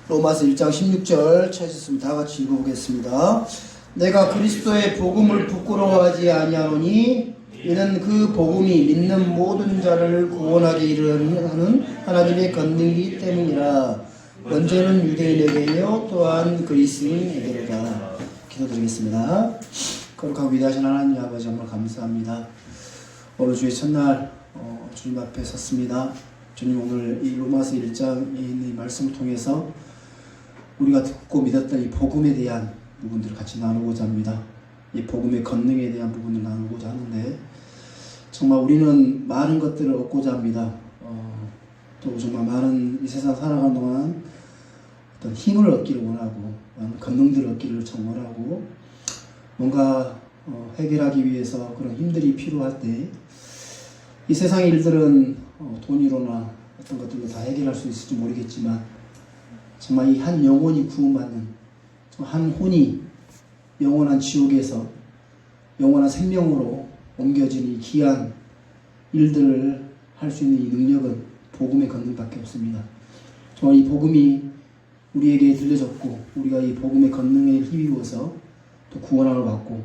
로마서 1장 16절 찾으셨으면 다 같이 읽어보겠습니다. 내가 그리스도의 복음을 부끄러워하지 아니하노니 이는 그 복음이 믿는 모든 자를 구원하게 이르는 하나님의 권능이기 때문이라. 먼저는 유대인에게요 또한 그리스인에게로다. 기도드리겠습니다. 거룩하고 위대하신 하나님 아버지, 정말 감사합니다. 오늘 주의 첫날 주님 앞에 섰습니다. 주님, 오늘 이 로마서 1장에 있는 이 말씀을 통해서 우리가 듣고 믿었던 이 복음에 대한 부분들을 같이 나누고자 합니다. 이 복음의 권능에 대한 부분을 나누고자 하는데, 정말 우리는 많은 것들을 얻고자 합니다. 또 정말 많은 이 세상 살아가는 동안 어떤 힘을 얻기를 원하고, 많은 권능들을 얻기를 원하고, 뭔가 해결하기 위해서 그런 힘들이 필요할 때 이 세상의 일들은 돈으로나 어떤 것들로 다 해결할 수 있을지 모르겠지만, 정말 이 한 영혼이 구원받는, 한 혼이 영원한 지옥에서 영원한 생명으로 옮겨진 이 귀한 일들을 할 수 있는 이 능력은 복음의 권능밖에 없습니다. 정말 이 복음이 우리에게 들려졌고, 우리가 이 복음의 권능에 힘입어서 또 구원함을 받고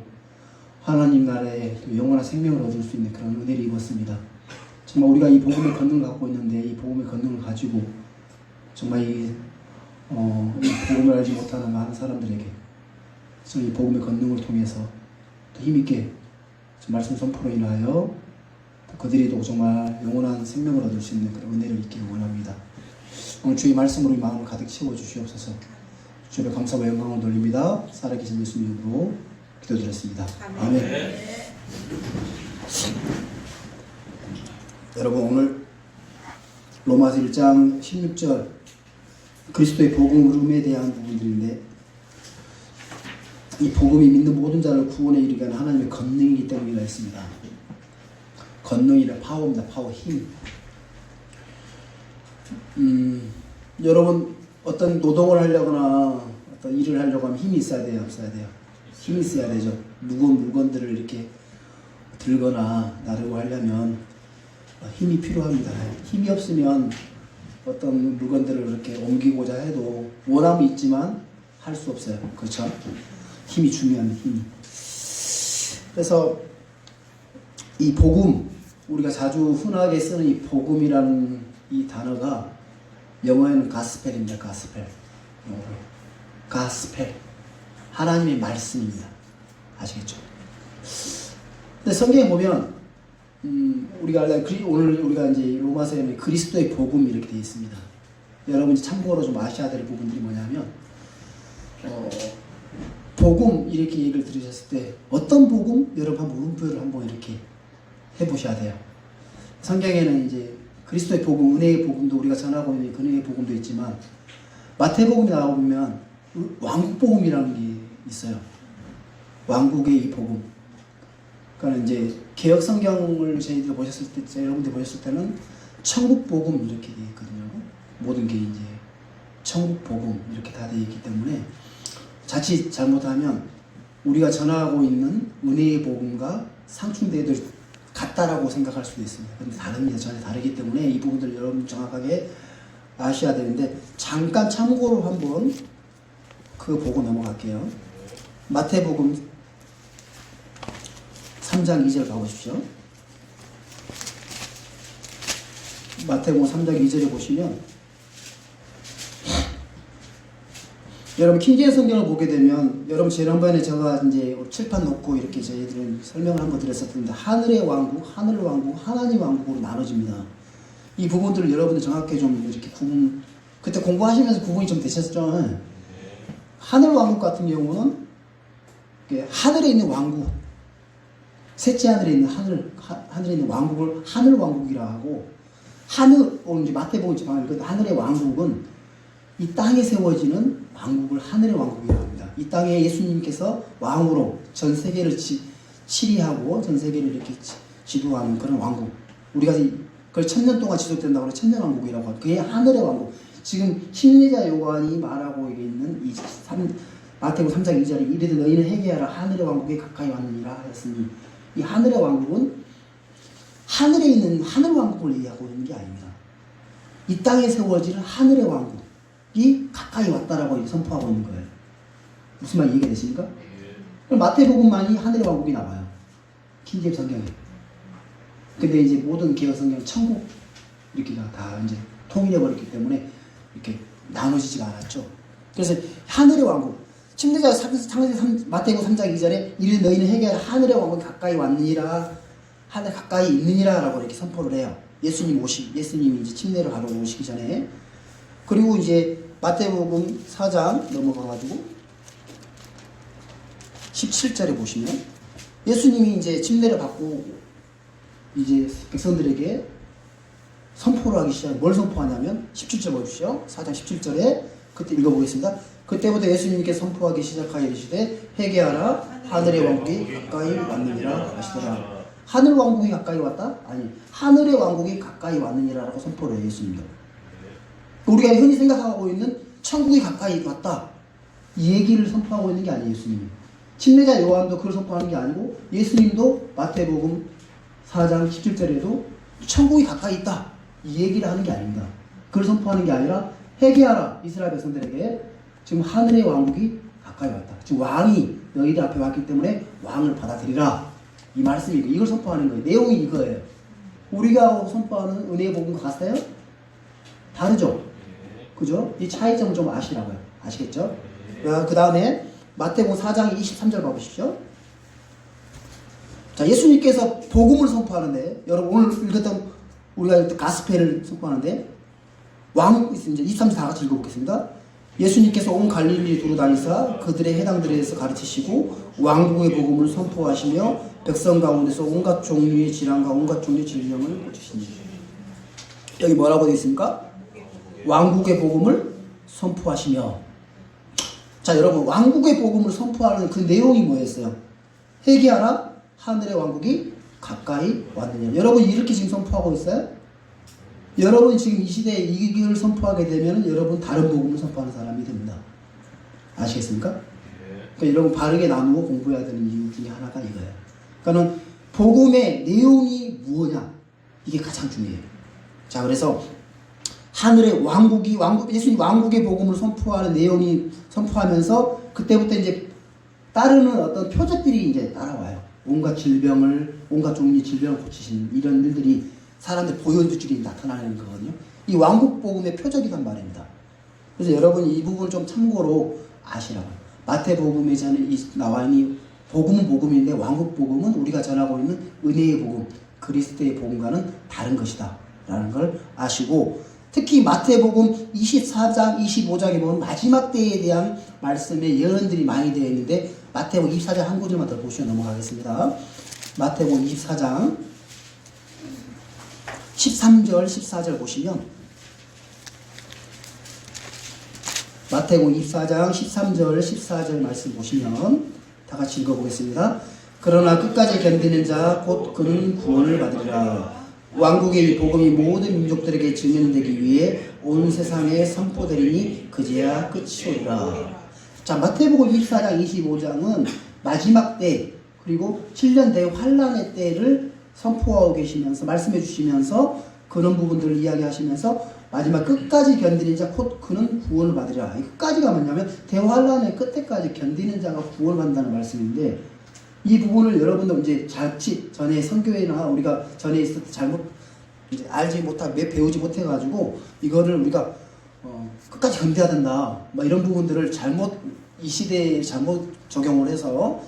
하나님 나라에 또 영원한 생명을 얻을 수 있는 그런 은혜를 입었습니다. 정말 우리가 이 복음의 권능을 갖고 있는데, 이 복음의 권능을 가지고 정말 이 복음을 알지 못하는 많은 사람들에게 이 복음의 권능을 통해서 또 힘있게 말씀 선포로 인하여 그들이 또 정말 영원한 생명을 얻을 수 있는 그런 은혜를 있기를 원합니다. 오늘 주의 말씀으로 이 마음을 가득 채워 주시옵소서. 주님의 감사와 영광을 돌립니다. 살아계신 예수님 이름으로 기도드렸습니다. 아멘. 여러분, 오늘 로마서 1장 16절 그리스도의 복음에 대한 부분들인데, 이 복음이 믿는 모든 자를 구원에 이르게 하는 하나님의 권능이기 때문이라 했습니다. 권능이라 파워입니다. 파워, 힘. 여러분, 어떤 노동을 하려거나 어떤 일을 하려고 하면 힘이 있어야 돼요? 없어야 돼요? 힘이 있어야 되죠. 무거운 물건들을 이렇게 들거나 나르고 하려면 힘이 필요합니다. 힘이 없으면 어떤 물건들을 이렇게 옮기고자 해도 원함이 있지만 할 수 없어요. 그렇죠? 힘이 중요합니다. 힘이. 그래서 이 복음, 우리가 자주 흔하게 쓰는 이 복음이라는 이 단어가 영어에는 가스펠입니다. 가스펠. 가스펠. 하나님의 말씀입니다. 아시겠죠? 근데 성경에 보면 우리가 오늘 우리가 이제 로마서에 그리스도의 복음 이렇게 되어 있습니다. 여러분 참고로 좀 아셔야 될 부분들이 뭐냐면, 복음 이렇게 얘기를 들으셨을 때 어떤 복음? 여러분 한번 물음표를 한번 이렇게 해보셔야 돼요. 성경에는 이제 그리스도의 복음, 은혜의 복음도 우리가 전하고 있는 은혜의 복음도 있지만, 마태복음에 나오면 왕국 복음이라는 게 있어요. 왕국의 이 복음. 그러니까 이제 개혁 성경을 저희들 보셨을 때, 여러분들 보셨을 때는 천국 복음 이렇게 되어 있거든요. 모든 게 이제 천국 복음 이렇게 다 되어 있기 때문에, 자칫 잘못하면 우리가 전하고 있는 은혜의 복음과 상충되어 같다라고 생각할 수도 있습니다. 그런데 다릅니다. 전혀 다르기 때문에 이 부분들 여러분 정확하게 아셔야 되는데, 잠깐 참고로 한번 그거 보고 넘어갈게요. 마태복음 3장 2절 가보십시오. 마태복음 3장 2절에 보시면, 여러분 킹제임스 성경을 보게 되면, 여러분 지난번에 제가 이제 칠판 놓고 이렇게 저희들은 설명을 한번 드렸었는데, 하늘의 왕국, 하늘 왕국, 하나님 왕국으로 나눠집니다. 이 부분들을 여러분들 정확히 좀 이렇게 그때 공부하시면서 구분이 좀 되셨죠? 하늘 왕국 같은 경우는 하늘에 있는 왕국, 셋째 하늘에 있는 하늘에 있는 왕국을 하늘 왕국이라 하고, 오늘 이제 마태복음 지방을 하늘의 왕국은 이 땅에 세워지는 왕국을 하늘의 왕국이라고 합니다. 이 땅에 예수님께서 왕으로 전 세계를 치리하고 전 세계를 이렇게 지도하는 그런 왕국. 우리가 그걸 1000년 동안 지속된다고 해서 천년왕국이라고 하죠. 그게 하늘의 왕국. 지금 심리자 요한이 말하고 있는 이 마태복음 3장 2절에 이르되 너희는 회개하라 하늘의 왕국에 가까이 왔느니라 했으니, 이 하늘의 왕국은 하늘에 있는 하늘 왕국을 얘기하고 있는 게 아닙니다. 이 땅에 세워지는 하늘의 왕국, 가까이 왔다라고 선포하고 있는 거예요. 무슨 말 이해가 되십니까? 그럼 마태복음만이 하늘의 왕국이 나와요. 킹제임 성경에. 근데 이제 모든 개혁 성경 천국 이렇게 다 이제 통일해버렸기 때문에 이렇게 나눠지지가 않았죠. 그래서 하늘의 왕국. 침례자 마태복음 3장 2절에 이르 너희는 회개하라 하늘의 왕국이 가까이 왔느니라 하늘 가까이 있느니라 라고 이렇게 선포를 해요. 예수님이 이제 침례를 가러 오시기 전에. 그리고 이제 마태복음 4장 넘어가가지고 17절에 보시면 예수님이 이제 침례를 받고 이제 백성들에게 선포를 하기 시작. 뭘 선포하냐면 17절 보십시오. 4장 17절에 그때 읽어보겠습니다. 그때부터 예수님께 선포하기 시작하여 이르시되 회개하라 하늘의 왕국이 가까이 왔느니라 하시더라. 하늘 왕국이 가까이 왔다? 아니, 하늘의 왕국이 가까이 왔느니라 라고 선포를 해요. 예수님도. 우리가 흔히 생각하고 있는 천국이 가까이 왔다, 이 얘기를 선포하고 있는 게 아니에요. 예수님이. 침례자 요한도 그걸 선포하는 게 아니고 예수님도 마태복음 4장 17절에도 천국이 가까이 있다, 이 얘기를 하는 게 아닙니다. 그걸 선포하는 게 아니라 회개하라 이스라엘 백성들에게 지금 하늘의 왕국이 가까이 왔다. 지금 왕이 너희들 앞에 왔기 때문에 왕을 받아들이라, 이 말씀이고 이걸 선포하는 거예요. 내용이 이거예요. 우리가 선포하는 은혜의 복음과 같아요? 다르죠? 그죠? 이 차이점 좀 아시라고요. 아시겠죠? 그 다음에 마태복음 4장 23절 봐보십시오. 자, 예수님께서 복음을 선포하는데, 여러분 오늘 읽었던 우리가 가스펠을 선포하는데 왕 이제 23절 다 같이 읽어보겠습니다. 예수님께서 온 갈릴리 두루 다니사 그들의 해당들에서 가르치시고 왕국의 복음을 선포하시며 백성 가운데서 온갖 종류의 질환과 온갖 종류의 질병을 고치시니. 여기 뭐라고 되어 있습니까? 왕국의 복음을 선포하시며. 자, 여러분 왕국의 복음을 선포하는 그 내용이 뭐였어요? 회개하라 하늘의 왕국이 가까이 왔느냐. 여러분 이렇게 지금 선포하고 있어요? 여러분 지금 이 시대에 이걸 선포하게 되면 여러분 다른 복음을 선포하는 사람이 됩니다. 아시겠습니까? 그러니까 여러분 바르게 나누고 공부해야 되는 이유 중에 하나가 이거예요. 그러니까는 복음의 내용이 무엇냐, 이게 가장 중요해요. 자, 그래서 하늘의 예수님 왕국의 복음을 선포하는 내용이 선포하면서 그때부터 이제 따르는 어떤 표적들이 이제 따라와요. 온갖 종류의 질병을 고치시는 이런 일들이 사람들 보여주들이 나타나는 거거든요. 이 왕국 복음의 표적이란 말입니다. 그래서 여러분 이 부분을 좀 참고로 아시라고요. 마태복음에 나와 있는 복음은 복음인데 왕국 복음은 우리가 전하고 있는 은혜의 복음, 그리스도의 복음과는 다른 것이다 라는 걸 아시고, 특히 마태복음 24장, 25장에 보면 마지막 때에 대한 말씀의 예언들이 많이 되어 있는데 마태복음 24장 한 구절만 더 보시고 넘어가겠습니다. 마태복음 24장 13절, 14절 보시면 마태복음 24장 13절, 14절 말씀 보시면 다 같이 읽어보겠습니다. 그러나 끝까지 견디는 자 곧 그는 구원을 받으리라. 왕국의 이 복음이 모든 민족들에게 증언되기 위해 온 세상에 선포되리니 그제야 끝이 오리라. 자, 마태복음 24장, 25장은 마지막 때 그리고 7년 대환란의 때를 선포하고 계시면서 말씀해 주시면서 그런 부분들을 이야기하시면서 마지막 끝까지 견디는 자 곧 그는 구원을 받으리라. 이 끝까지가 뭐냐면 대환란의 끝에까지 견디는 자가 구원을 받는다는 말씀인데, 이 부분을 여러분도 이제 자칫 전에 선교회나 우리가 전에 있을 때 잘못 이제 알지 못하고 배우지 못해가지고 이거를 우리가 끝까지 견뎌야 된다, 뭐 이런 부분들을 이 시대에 잘못 적용을 해서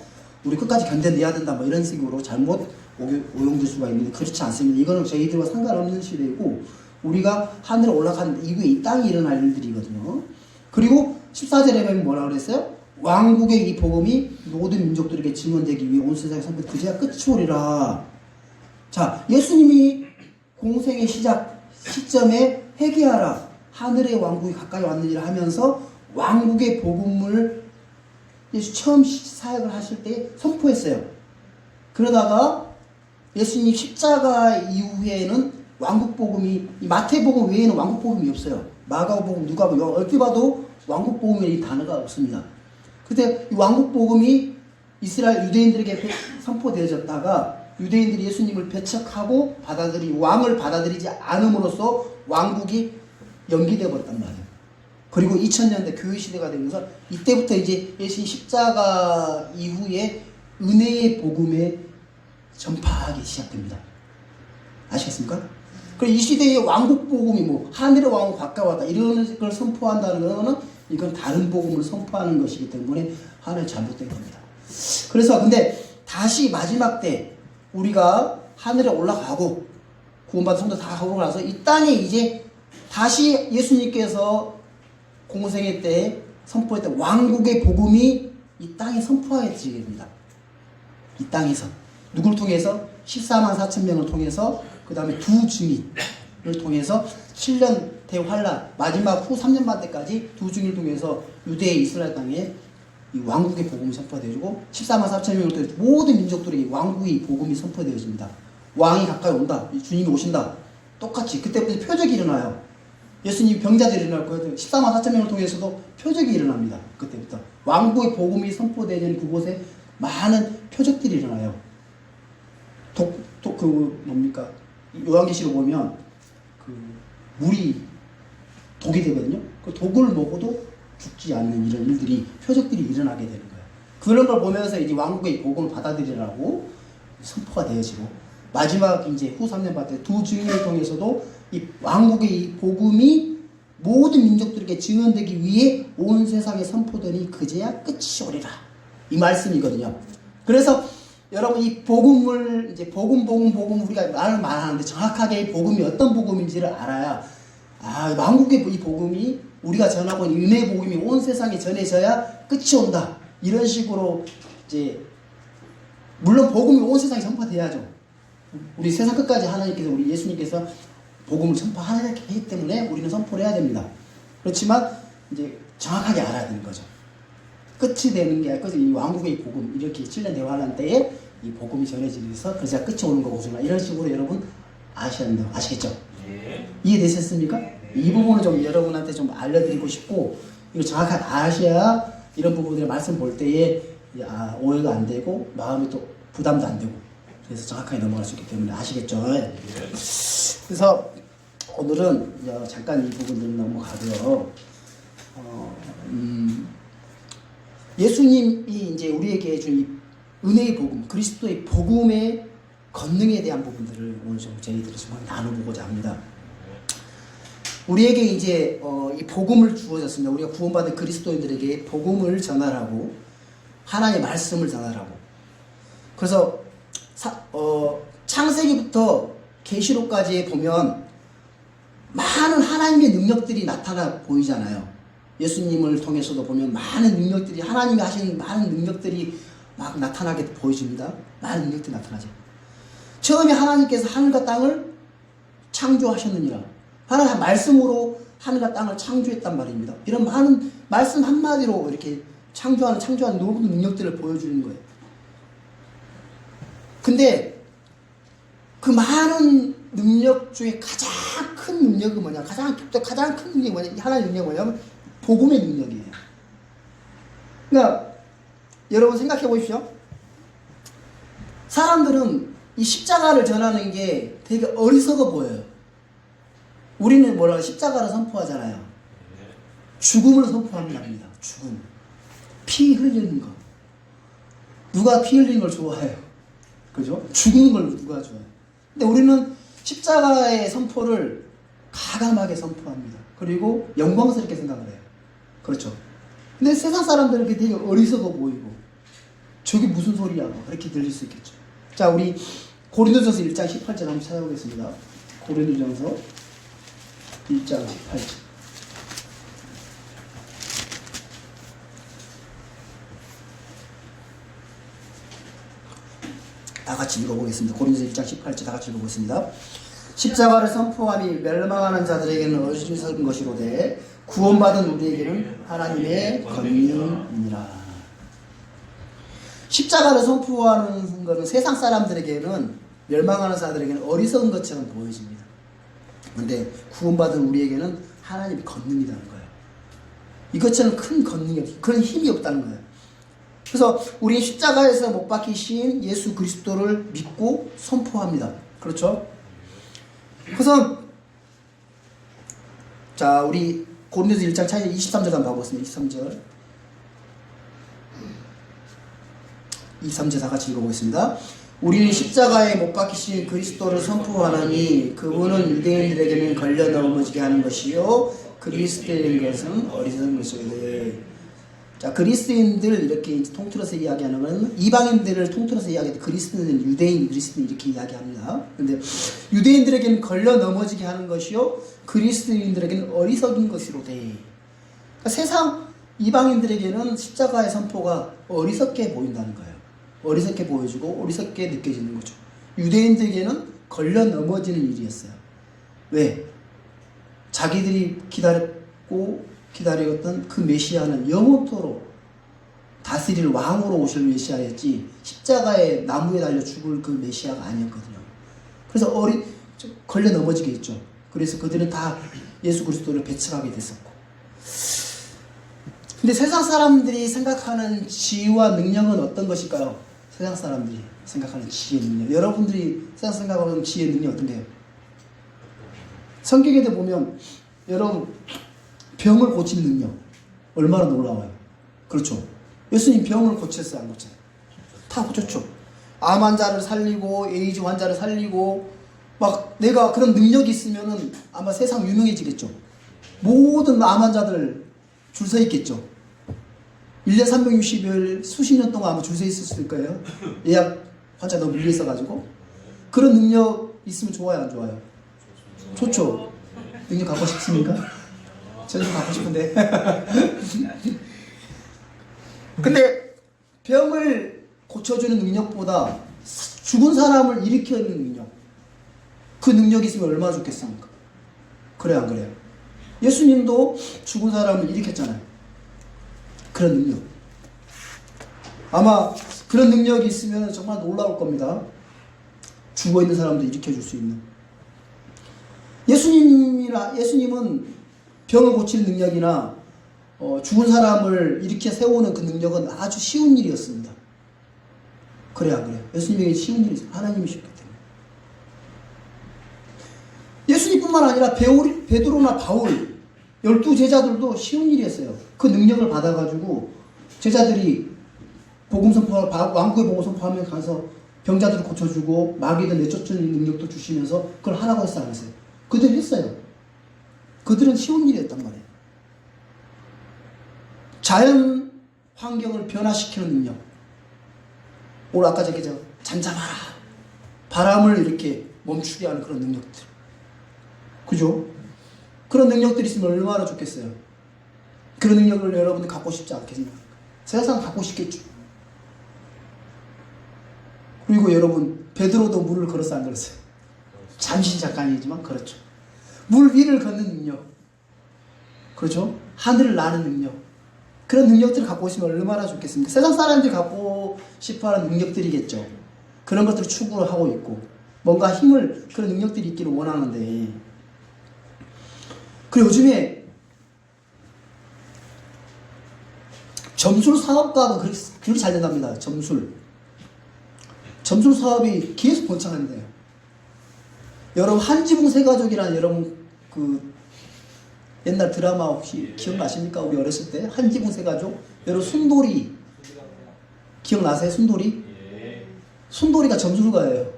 우리 끝까지 견뎌내야 된다, 뭐 이런 식으로 잘못 오용될 수가 있는데 그렇지 않습니다. 이거는 저희들과 상관없는 시대이고 우리가 하늘에 올라간 이후에 이 땅에 일어날 일들이거든요. 그리고 14절에 보면 뭐라고 그랬어요? 왕국의 이 복음이 모든 민족들에게 증언되기 위해 온 세상에 선포 그제야 끝이 오리라. 자, 예수님이 공생의 시점에 회개하라 하늘의 왕국이 가까이 왔느니라 하면서 왕국의 복음을 예수 처음 사역을 하실 때 선포했어요. 그러다가 예수님 십자가 이후에는 왕국복음이, 마태복음 외에는 왕국복음이 없어요. 마가복음, 누가복음, 어떻게 봐도 왕국복음이라는 이 단어가 없습니다. 그때 이 왕국복음이 이스라엘 유대인들에게 선포되어졌다가 유대인들이 예수님을 배척하고 왕을 받아들이지 않음으로써 왕국이 연기되어 버렸단 말이에요. 그리고 2000년대 교회 시대가 되면서 이때부터 이제 예수님 십자가 이후에 은혜의 복음에 전파하기 시작됩니다. 아시겠습니까? 그리고 이 시대의 왕국 복음이 뭐 하늘의 왕국 가까웠다 이런 걸 선포한다는 거는 이건 다른 복음을 선포하는 것이기 때문에 하나의 잘못된 겁니다. 그래서 근데 다시 마지막 때 우리가 하늘에 올라가고 구원받은 성도 다 하고 나서 이 땅에 이제 다시 예수님께서 공생애 때 선포했던 왕국의 복음이 이 땅에 선포해지게 됩니다. 이 땅에서 누구를 통해서? 14만 4천 명을 통해서 그 다음에 두 증인을 통해서 7년 대환란 마지막 후 3년 반 때까지 두 증인을 통해서 유대 이스라엘 땅에 이 왕국의 복음이 선포되어지고 14만 4천 명을 통해서 모든 민족들에게 왕국의 복음이 선포되어집니다. 왕이 가까이 온다. 주님이 오신다. 똑같이 그때부터 표적이 일어나요. 예수님 병자들이 일어날 거예요. 14만 4천 명을 통해서도 표적이 일어납니다. 그때부터 왕국의 복음이 선포되는 그곳에 많은 표적들이 일어나요. 뭡니까? 요한계시록 보면 그 물이 독이 되거든요. 그 독을 먹어도 죽지 않는 이런 일들이 표적들이 일어나게 되는 거예요. 그런 걸 보면서 이제 왕국의 복음을 받아들이라고 선포가 되어지고 마지막 이제 후 3년 반 때 두 증인을 통해서도 이 왕국의 복음이 모든 민족들에게 증언되기 위해 온 세상에 선포되니 그제야 끝이 오리라. 이 말씀이거든요. 그래서 여러분 이 복음을 이제 복음 우리가 말을 많이 하는데 정확하게 이 복음이 어떤 복음인지를 알아야 왕국의 이 복음이 우리가 전하고 있는 은혜의 복음이 온 세상에 전해져야 끝이 온다. 이런 식으로 이제 물론 복음이 온 세상에 전파돼야죠. 우리 세상 끝까지 하나님께서 우리 예수님께서 복음을 선포하기 때문에 우리는 선포를 해야 됩니다. 그렇지만 이제 정확하게 알아야 되는 거죠. 끝이 되는 게 아니라 이 왕국의 복음 이렇게 7년 대환란 때에 이 복음이 전해지면서 그래야 끝이 오는 거구나 이런 식으로 여러분 아셔야 된다고 아시겠죠? 네. 이해되셨습니까? 네. 이 부분을 좀 여러분한테 좀 알려드리고 싶고 이걸 정확하게 아셔야 이런 부분들을 말씀 볼 때에 오해가 안 되고 마음이 또 부담도 안 되고 그래서 정확하게 넘어갈 수 있기 때문에 아시겠죠? 네. 그래서 오늘은 잠깐 이 부분들은 넘어가고요. 예수님이 이제 우리에게 준 이 은혜의 복음, 그리스도의 복음의 권능에 대한 부분들을 오늘 좀 저희들이 좀 나눠보고자 합니다. 우리에게 이제 이 복음을 주어졌습니다. 우리가 구원받은 그리스도인들에게 복음을 전하라고 하나님의 말씀을 전하라고. 그래서 창세기부터 계시록까지 보면 많은 하나님의 능력들이 나타나 보이잖아요. 예수님을 통해서도 보면 많은 능력들이 하나님이 하시는 많은 능력들이 막 나타나게 보여집니다. 많은 능력들이 나타나죠. 처음에 하나님께서 하늘과 땅을 창조하셨느니라. 하나님 말씀으로 하늘과 땅을 창조했단 말입니다. 이런 많은 말씀 한마디로 이렇게 창조하는 모든 능력들을 보여주는 거예요. 근데 그 많은 능력 중에 가장 큰 능력이 뭐냐? 가장 큰 능력이 뭐냐? 하나의 능력이 뭐냐면 복음의 능력이에요. 그러니까 여러분 생각해 보십시오. 사람들은 이 십자가를 전하는 게 되게 어리석어 보여요. 우리는 십자가를 선포하잖아요. 죽음을 선포하는 겁니다. 죽음. 피 흘리는 거. 누가 피 흘리는 걸 좋아해요? 그죠? 죽는 걸 누가 좋아해요? 근데 우리는 십자가의 선포를 가감하게 선포합니다. 그리고 영광스럽게 생각을 해요. 그렇죠? 근데 세상 사람들은 그게 되게 어리석어 보이고 저게 무슨 소리야? 그렇게 들릴 수 있겠죠. 자, 우리 고린도전서 1장 18절 한번 찾아보겠습니다. 고린도전서 1장 18절. 다 같이 읽어보겠습니다. 고린도전서 1장 18절 다 같이 읽어보겠습니다. 십자가를 선포함이 멸망하는 자들에게는 어리석은 것이로되 구원받은 우리에게는 하나님의 권능이니라. 십자가를 선포하는 것은 세상 사람들에게는 멸망하는 자들에게는 어리석은 것처럼 보여집니다. 그런데 구원받은 우리에게는 하나님의 권능이라는 거예요. 이것처럼 큰 권능이 없어요. 그런 힘이 없다는 거예요. 그래서 우리 십자가에서 못 박히신 예수 그리스도를 믿고 선포합니다. 그렇죠? 그래서 자, 우리 고린도서 1장 23절 한번 가보겠습니다. 23절 다 같이 읽어보겠습니다. 우리는 십자가에 못 박히신 그리스도를 선포하나니 그분은 유대인들에게는 걸려 넘어지게 하는 것이요 그리스도인 것은 어리석은 것이거든. 자, 그리스도인들 이렇게 통틀어서 이야기하는 건 이방인들을 통틀어서 이야기할 때 그리스도인, 유대인, 그리스도인 이렇게 이야기합니다. 근데 유대인들에게는 걸려 넘어지게 하는 것이요 그리스도인들에게는 어리석인 것으로 돼. 그러니까 세상 이방인들에게는 십자가의 선포가 어리석게 보인다는 거예요. 어리석게 보여지고 어리석게 느껴지는 거죠. 유대인들에게는 걸려 넘어지는 일이었어요. 왜? 자기들이 기다렸던 그 메시아는 영원토록 다스릴 왕으로 오실 메시아였지 십자가에 나무에 달려 죽을 그 메시아가 아니었거든요. 그래서 걸려 넘어지게 했죠. 그래서 그들은 다 예수 그리스도를 배척하게 됐었고. 근데 세상 사람들이 생각하는 지혜와 능력은 어떤 것일까요? 세상 사람들이 생각하는 지혜 능력. 여러분들이 세상 생각하는 지혜 능력 어떤 게요? 성경에도 보면 여러분 병을 고치는 능력 얼마나 놀라워요. 그렇죠. 예수님 병을 고쳤어요, 안 고쳤어요? 다 고쳤죠. 암 환자를 살리고 에이즈 환자를 살리고 막 내가 그런 능력이 있으면은 아마 세상 유명해지겠죠. 모든 암 환자들 줄 서 있겠죠. 1년 360일 수십 년 동안 아마 줄 서 있을 수도 있을 거예요. 예약 환자 너무 밀려 있어가지고. 그런 능력 있으면 좋아요, 안 좋아요? 좋죠. 능력 갖고 싶습니까? 저는 좀 갖고 싶은데. 근데 병을 고쳐주는 능력보다 죽은 사람을 일으키는 능력, 그 능력이 있으면 얼마나 좋겠습니까? 그래요, 안 그래요? 예수님도 죽은 사람을 일으켰잖아요. 그런 능력. 아마 그런 능력이 있으면 정말 놀라울 겁니다. 죽어있는 사람도 일으켜줄 수 있는. 예수님은 병을 고치는 능력이나 죽은 사람을 일으켜 세우는 그 능력은 아주 쉬운 일이었습니다. 그래야 안 그래요? 예수님에게 쉬운 일이 하나님이셨기 때문에. 예수님뿐만 아니라 베드로나 바울 12제자들도 쉬운 일이었어요. 그 능력을 받아가지고 제자들이 복음 선포, 왕국의 복음 선포하면 가서 병자들을 고쳐주고 마귀들 내쫓는 능력도 주시면서 그걸 하라고 했어요, 안 했어요? 그들이 했어요. 그들은 쉬운 일이었단 말이에요. 자연 환경을 변화시키는 능력. 오늘 아까 저기 잠잠하라. 바람을 이렇게 멈추게 하는 그런 능력들. 그죠? 그런 능력들이 있으면 얼마나 좋겠어요. 그런 능력을 여러분들 갖고 싶지 않겠습니까? 세상 갖고 싶겠죠. 그리고 여러분 베드로도 물을 걸었어, 안 걸었어요? 잠시 잠깐이지만 그렇죠. 물 위를 걷는 능력. 그렇죠? 하늘을 나는 능력. 그런 능력들을 갖고 있으면 얼마나 좋겠습니까? 세상 사람들이 갖고 싶어하는 능력들이겠죠. 그런 것들을 추구를 하고 있고 뭔가 힘을, 그런 능력들이 있기를 원하는데. 그리고 요즘에 점술 사업가가 그렇게 잘 된답니다. 점술 사업이 계속 번창한대요. 여러분 한지붕 세가족이라는 여러분 그 옛날 드라마 혹시 기억나십니까? 우리 어렸을 때 한지붕 세가족. 여러분 순돌이 기억나세요? 순돌이? 순돌이가 점술가예요.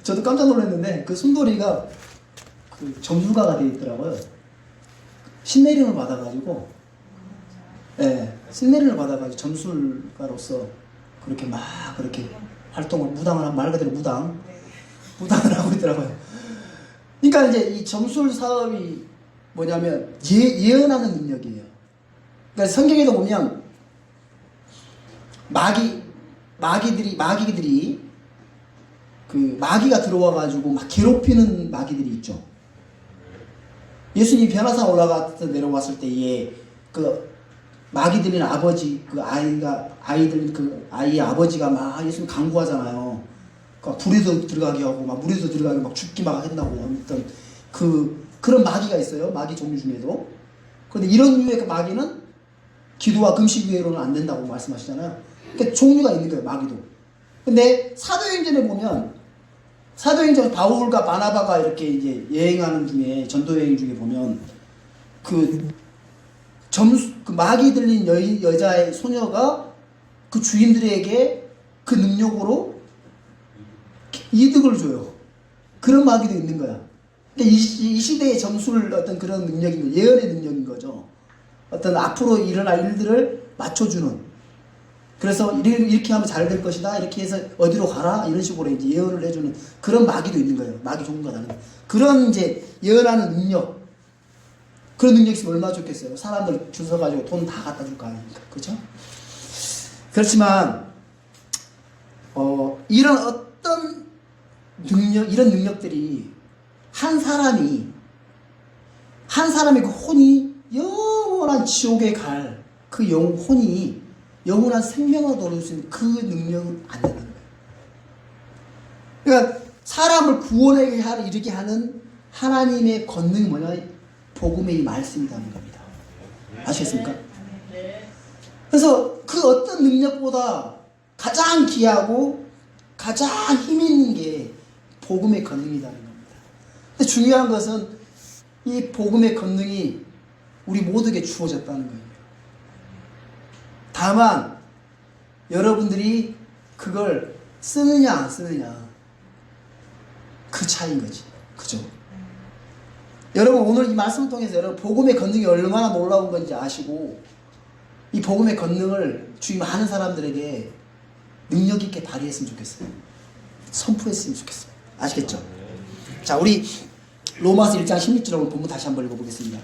저도 깜짝 놀랐는데 그 순돌이가 그 점술가가 되어 있더라고요. 신내림을 받아가지고, 신내림을 받아가지고 점술가로서 그렇게 막 그렇게 활동을 말 그대로 무당을 하고 있더라고요. 그러니까 이제 이 점술 사업이 뭐냐면 예언하는 능력이에요. 그러니까 성경에도 보면 마귀들이 그 마귀가 들어와가지고 막 괴롭히는 마귀들이 있죠. 예수님이 변화산 올라가서 내려왔을 때에 그 마귀들인 아버지, 그 아이의 아버지가 막 예수님 강구하잖아요. 그 불에도 들어가게 하고 막 물에도 들어가게 막 죽기 막 한다고 했던 그런 마귀가 있어요. 마귀 종류 중에도. 그런데 이런 류의 그 마귀는 기도와 금식 외로는 안 된다고 말씀하시잖아요. 그러니까 종류가 있는 거예요, 마귀도. 근데 사도행전에 보면 바울과 바나바가 이렇게 이제 여행하는 중에 전도 여행 중에 보면 그 막이 들린 여자의 소녀가 그 주인들에게 그 능력으로 이득을 줘요. 그런 마귀도 있는 거야. 그러니까 이 시대의 점수를 어떤 그런 능력인 거죠. 예언의 능력인 거죠. 어떤 앞으로 일어날 일들을 맞춰주는. 그래서 이렇게 하면 잘 될 것이다. 이렇게 해서 어디로 가라. 이런 식으로 이제 예언을 해주는 그런 마귀도 있는 거예요. 마귀 종류가 다른 거예요. 그런 이제 예언하는 능력. 그런 능력이 있으면 얼마나 좋겠어요. 사람들 줄 서가지고 돈 다 갖다 줄 거 아닙니까. 그죠? 그렇지만, 이런 어떤 이런 능력들이 한 사람의 그 혼이 영원한 지옥에 갈 그 혼이 영원한 생명을 얻을 수 있는 그 능력은 안 되는 거예요. 그러니까 사람을 구원에 이르게 하는 하나님의 권능이 뭐냐? 복음의 이 말씀이라는 겁니다. 아시겠습니까? 그래서 그 어떤 능력보다 가장 귀하고 가장 힘 있는 게 복음의 권능이라는 겁니다. 근데 중요한 것은 이 복음의 권능이 우리 모두에게 주어졌다는 거예요. 다만 여러분들이 그걸 쓰느냐 안 쓰느냐 그 차이인 거지. 그죠? 여러분 오늘 이 말씀을 통해서 여러분 복음의 권능이 얼마나 놀라운 건지 아시고 이 복음의 권능을 주위 많은 사람들에게 능력 있게 발휘했으면 좋겠어요. 선포했으면 좋겠어요. 아시겠죠? 자, 우리 로마서 1장 16절을 본문 다시 한번 읽어보겠습니다.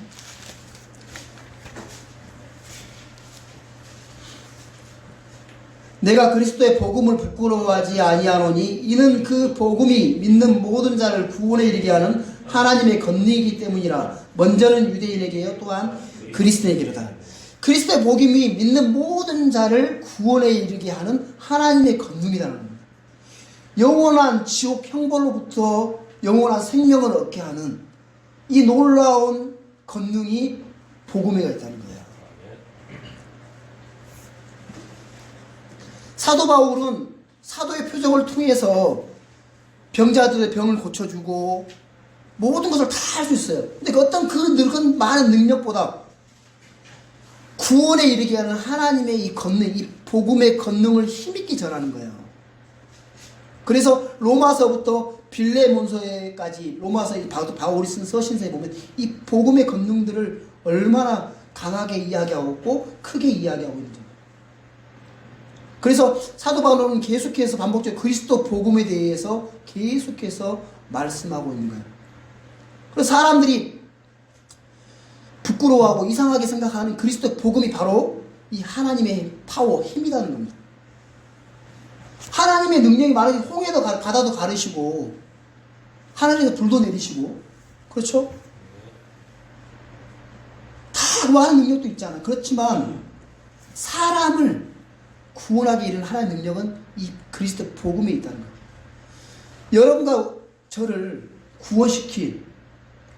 내가 그리스도의 복음을 부끄러워하지 아니하노니 이는 그 복음이 믿는 모든 자를 구원에 이르게 하는 하나님의 권능이기 때문이라. 먼저는 유대인에게요 또한 그리스도에게로다. 그리스도의 복음이 믿는 모든 자를 구원에 이르게 하는 하나님의 권능이라는 겁니다. 영원한 지옥 형벌로부터 영원한 생명을 얻게 하는 이 놀라운 권능이 복음에 있다는 거예요. 사도 바울은 사도의 표적을 통해서 병자들의 병을 고쳐주고 모든 것을 다 할 수 있어요. 근데 어떤 그 많은 능력보다 구원에 이르게 하는 하나님의 이 권능, 이 복음의 권능을 힘있게 전하는 거예요. 그래서 로마서부터 빌레몬서에까지 로마서 바울이 쓴 서신서에 보면 이 복음의 권능들을 얼마나 강하게 이야기하고 크게 이야기하고 있는지. 그래서 사도 바울은 계속해서 반복적으로 그리스도 복음에 대해서 계속해서 말씀하고 있는 거예요. 그래서 사람들이 부끄러워하고 이상하게 생각하는 그리스도 복음이 바로 이 하나님의 파워, 힘이라는 겁니다. 하나님의 능력이 많으니 홍해도 바다도 가르시고 하나님의 불도 내리시고 그렇죠? 다 많은 능력도 있잖아요. 그렇지만 사람을 구원하게 이르는 하나님의 능력은 이 그리스도 복음에 있다는 거예요. 여러분과 저를 구원시킬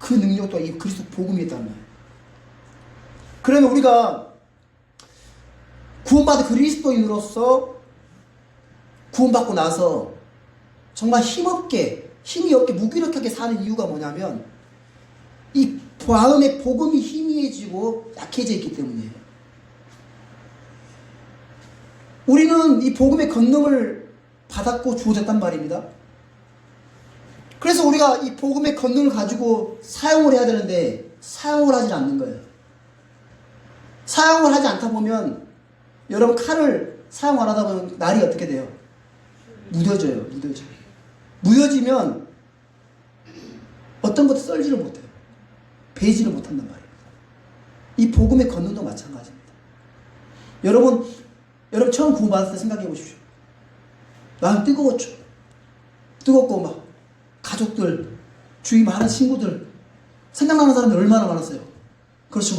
그 능력도 이 그리스도 복음에 있다는 거예요. 그러면 우리가 구원받은 그리스도인으로서 구원받고 나서 정말 힘이 없게 무기력하게 사는 이유가 뭐냐면 이 마음의 복음이 희미해지고 약해져 있기 때문이에요. 우리는 이 복음의 권능을 받았고 주어졌단 말입니다. 그래서 우리가 이 복음의 권능을 가지고 사용을 해야 되는데 사용을 하지 않는 거예요. 사용을 하지 않다 보면 여러분 칼을 사용 안 하다 보면 날이 어떻게 돼요? 무뎌져요. 무뎌지면 어떤 것도 썰지를 못해요. 베지를 못한단 말이에요. 이 복음의 권능도 마찬가지입니다. 여러분 처음 구원받을 때 생각해 보십시오. 나는 뜨거웠죠. 뜨겁고 막 가족들, 주위 많은 친구들 생각나는 사람들 얼마나 많았어요. 그렇죠.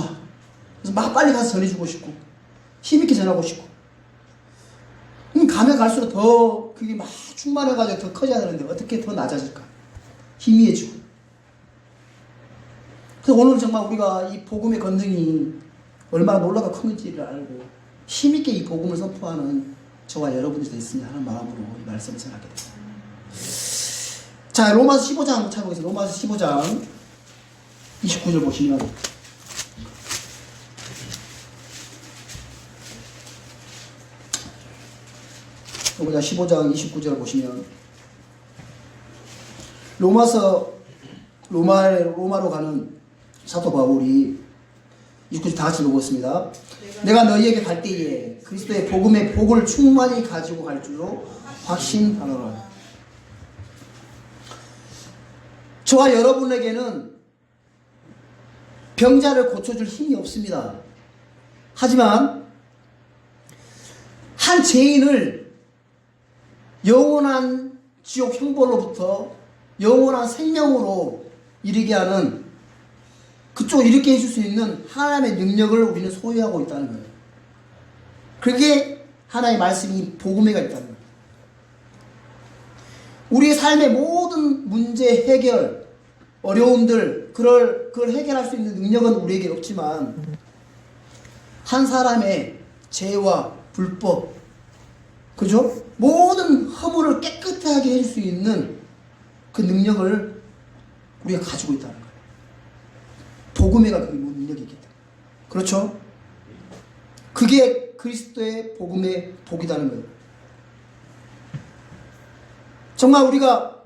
그래서 막 빨리 가서 전해주고 싶고 힘있게 전하고 싶고 가면 갈수록 더 그게 막 충만해가지고 더 커져야 되는데 어떻게 더 낮아질까? 희미해지고. 그래서 오늘 정말 우리가 이 복음의 권능이 얼마나 놀라고 큰지를 알고 힘있게 이 복음을 선포하는 저와 여러분들이 됐으면 하는 마음으로 이 말씀을 전하게 됐습니다. 자, 로마서 15장 찾아보겠습니다. 로마서 15장 29절 보시면 로마서 15장 29절 보시면 로마로 가는 사도 바울이 29절 다 같이 읽어보겠습니다. 내가 너희에게 갈 때에 그리스도의 복음의 복을 충만히 가지고 갈 줄로 확신하노라. 저와 여러분에게는 병자를 고쳐줄 힘이 없습니다. 하지만 한 죄인을 영원한 지옥 형벌로부터 영원한 생명으로 이르게 하는 그쪽을 이렇게 해줄 수 있는 하나님의 능력을 우리는 소유하고 있다는 거예요. 그게 하나님의 말씀이 복음에가 있다는 거예요. 우리의 삶의 모든 문제 해결, 어려움들, 그걸 해결할 수 있는 능력은 우리에게 없지만 한 사람의 죄와 불법, 그죠? 모든 허물을 깨끗하게 해줄 수 있는 그 능력을 우리가 가지고 있다는 거예요. 복음에가 그 능력이 있기 때문에. 그렇죠? 그게 그리스도의 복음의 복이라는 거예요. 정말 우리가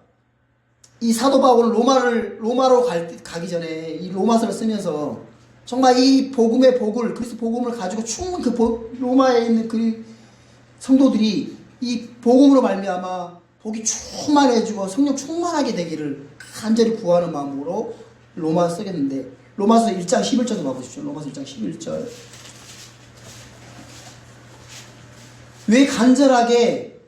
이 사도 바울은 로마로 가기 전에 이 로마서를 쓰면서 정말 이 복음의 복을, 그리스도 복음을 가지고 충분히 로마에 있는 그 성도들이 이 복음으로 말미암아 복이 충만해지고 성령 충만하게 되기를 간절히 구하는 마음으로 로마서 쓰겠는데, 로마서 1장 11절도 봐보십시오. 로마서 1장 11절. 왜 간절하게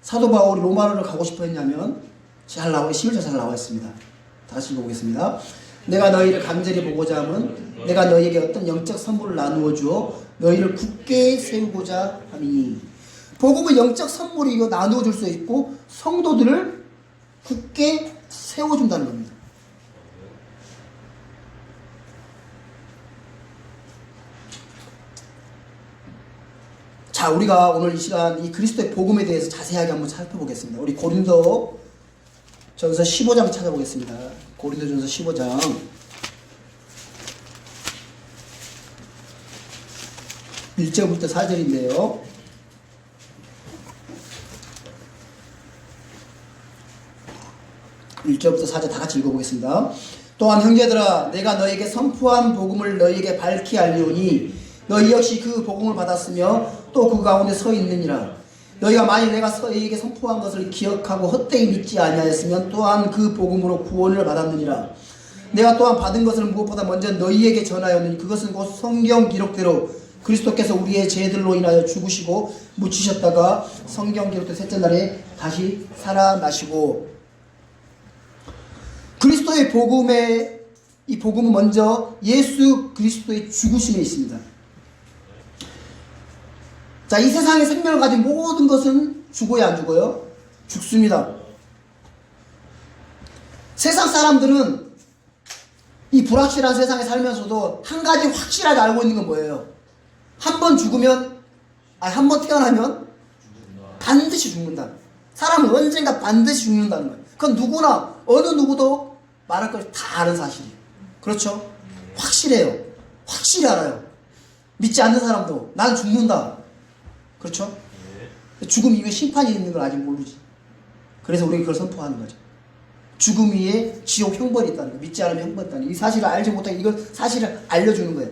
사도 바울이 로마를 가고 싶어 했냐면, 11절 잘 나와 있습니다. 다시 읽어보겠습니다. 내가 너희를 간절히 보고자 함은 내가 너희에게 어떤 영적 선물을 나누어 주어 너희를 굳게 세우고자 함이니. 복음은 영적 선물이 이거 나누어 줄 수 있고 성도들을 굳게 세워준다는 겁니다. 자, 우리가 오늘 이 시간 이 그리스도의 복음에 대해서 자세하게 한번 살펴보겠습니다. 우리 고린도 전서 15장 찾아보겠습니다. 고린도 전서 15장 1절부터 4절인데요. (1절부터 4절) 다 같이 읽어보겠습니다. 또한 형제들아, 내가 너에게 선포한 복음을 너희에게 밝히 알리오니 너희 역시 그 복음을 받았으며 또 그 가운데 서 있느니라. 너희가 만일 내가 너희에게 선포한 것을 기억하고 헛되이 믿지 아니하였으면 또한 그 복음으로 구원을 받았느니라. 내가 또한 받은 것을 무엇보다 먼저 너희에게 전하였느니 그것은 곧 성경 기록대로 그리스도께서 우리의 죄들로 인하여 죽으시고 묻히셨다가 성경 기록대로 셋째 날에 다시 살아나시고. 그리스도의 이 복음은 먼저 예수 그리스도의 죽으심에 있습니다. 자, 이 세상의 생명을 가진 모든 것은 죽어야 안 죽어요? 죽습니다. 세상 사람들은 이 불확실한 세상에 살면서도 한 가지 확실하게 알고 있는 건 뭐예요? 한 번 태어나면 반드시 죽는다. 사람은 언젠가 반드시 죽는다는 거예요. 그건 누구나, 어느 누구도 말할 걸 다 아는 사실이에요. 그렇죠? 확실해요. 확실히 알아요. 믿지 않는 사람도 난 죽는다. 그렇죠? 죽음 이후에 심판이 있는 걸 아직 모르지. 그래서 우리가 그걸 선포하는 거죠. 죽음 위에 지옥 형벌이 있다는 거, 믿지 않으면 형벌이 있다는 거. 이 사실을 알지 못하게 이걸 사실을 알려주는 거예요.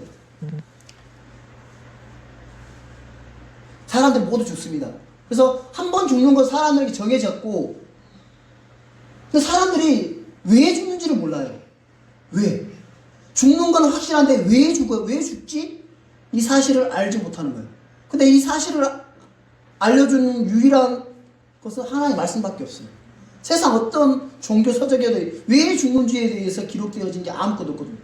사람들 모두 죽습니다. 그래서 한 번 죽는 건 사람들에게 정해졌고, 근데 사람들이 왜 죽는지를 몰라요. 왜? 죽는 건 확실한데 왜 죽어요? 왜 죽지? 이 사실을 알지 못하는 거예요. 근데 이 사실을 알려주는 유일한 것은 하나님의 말씀밖에 없어요. 세상 어떤 종교 서적에도 왜 죽는지에 대해서 기록되어진 게 아무것도 없거든요.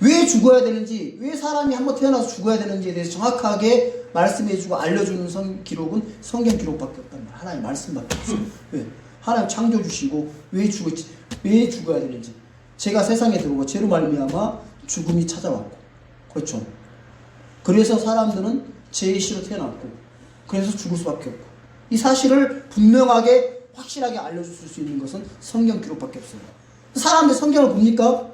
왜 죽어야 되는지, 왜 사람이 한번 태어나서 죽어야 되는지에 대해서 정확하게 말씀해주고 알려주는 기록은 성경 기록밖에 없단 말이에요. 하나님의 말씀밖에 없어요. 왜? 하나님 창조주시고 왜 죽어야 되는지. 죄가 세상에 들어오고 죄로 말미암아 죽음이 찾아왔고, 그렇죠? 그래서 사람들은 죄의 씨로 태어났고, 그래서 죽을 수밖에 없고, 이 사실을 분명하게 확실하게 알려줄 수 있는 것은 성경 기록밖에 없어요. 사람들 성경을 봅니까?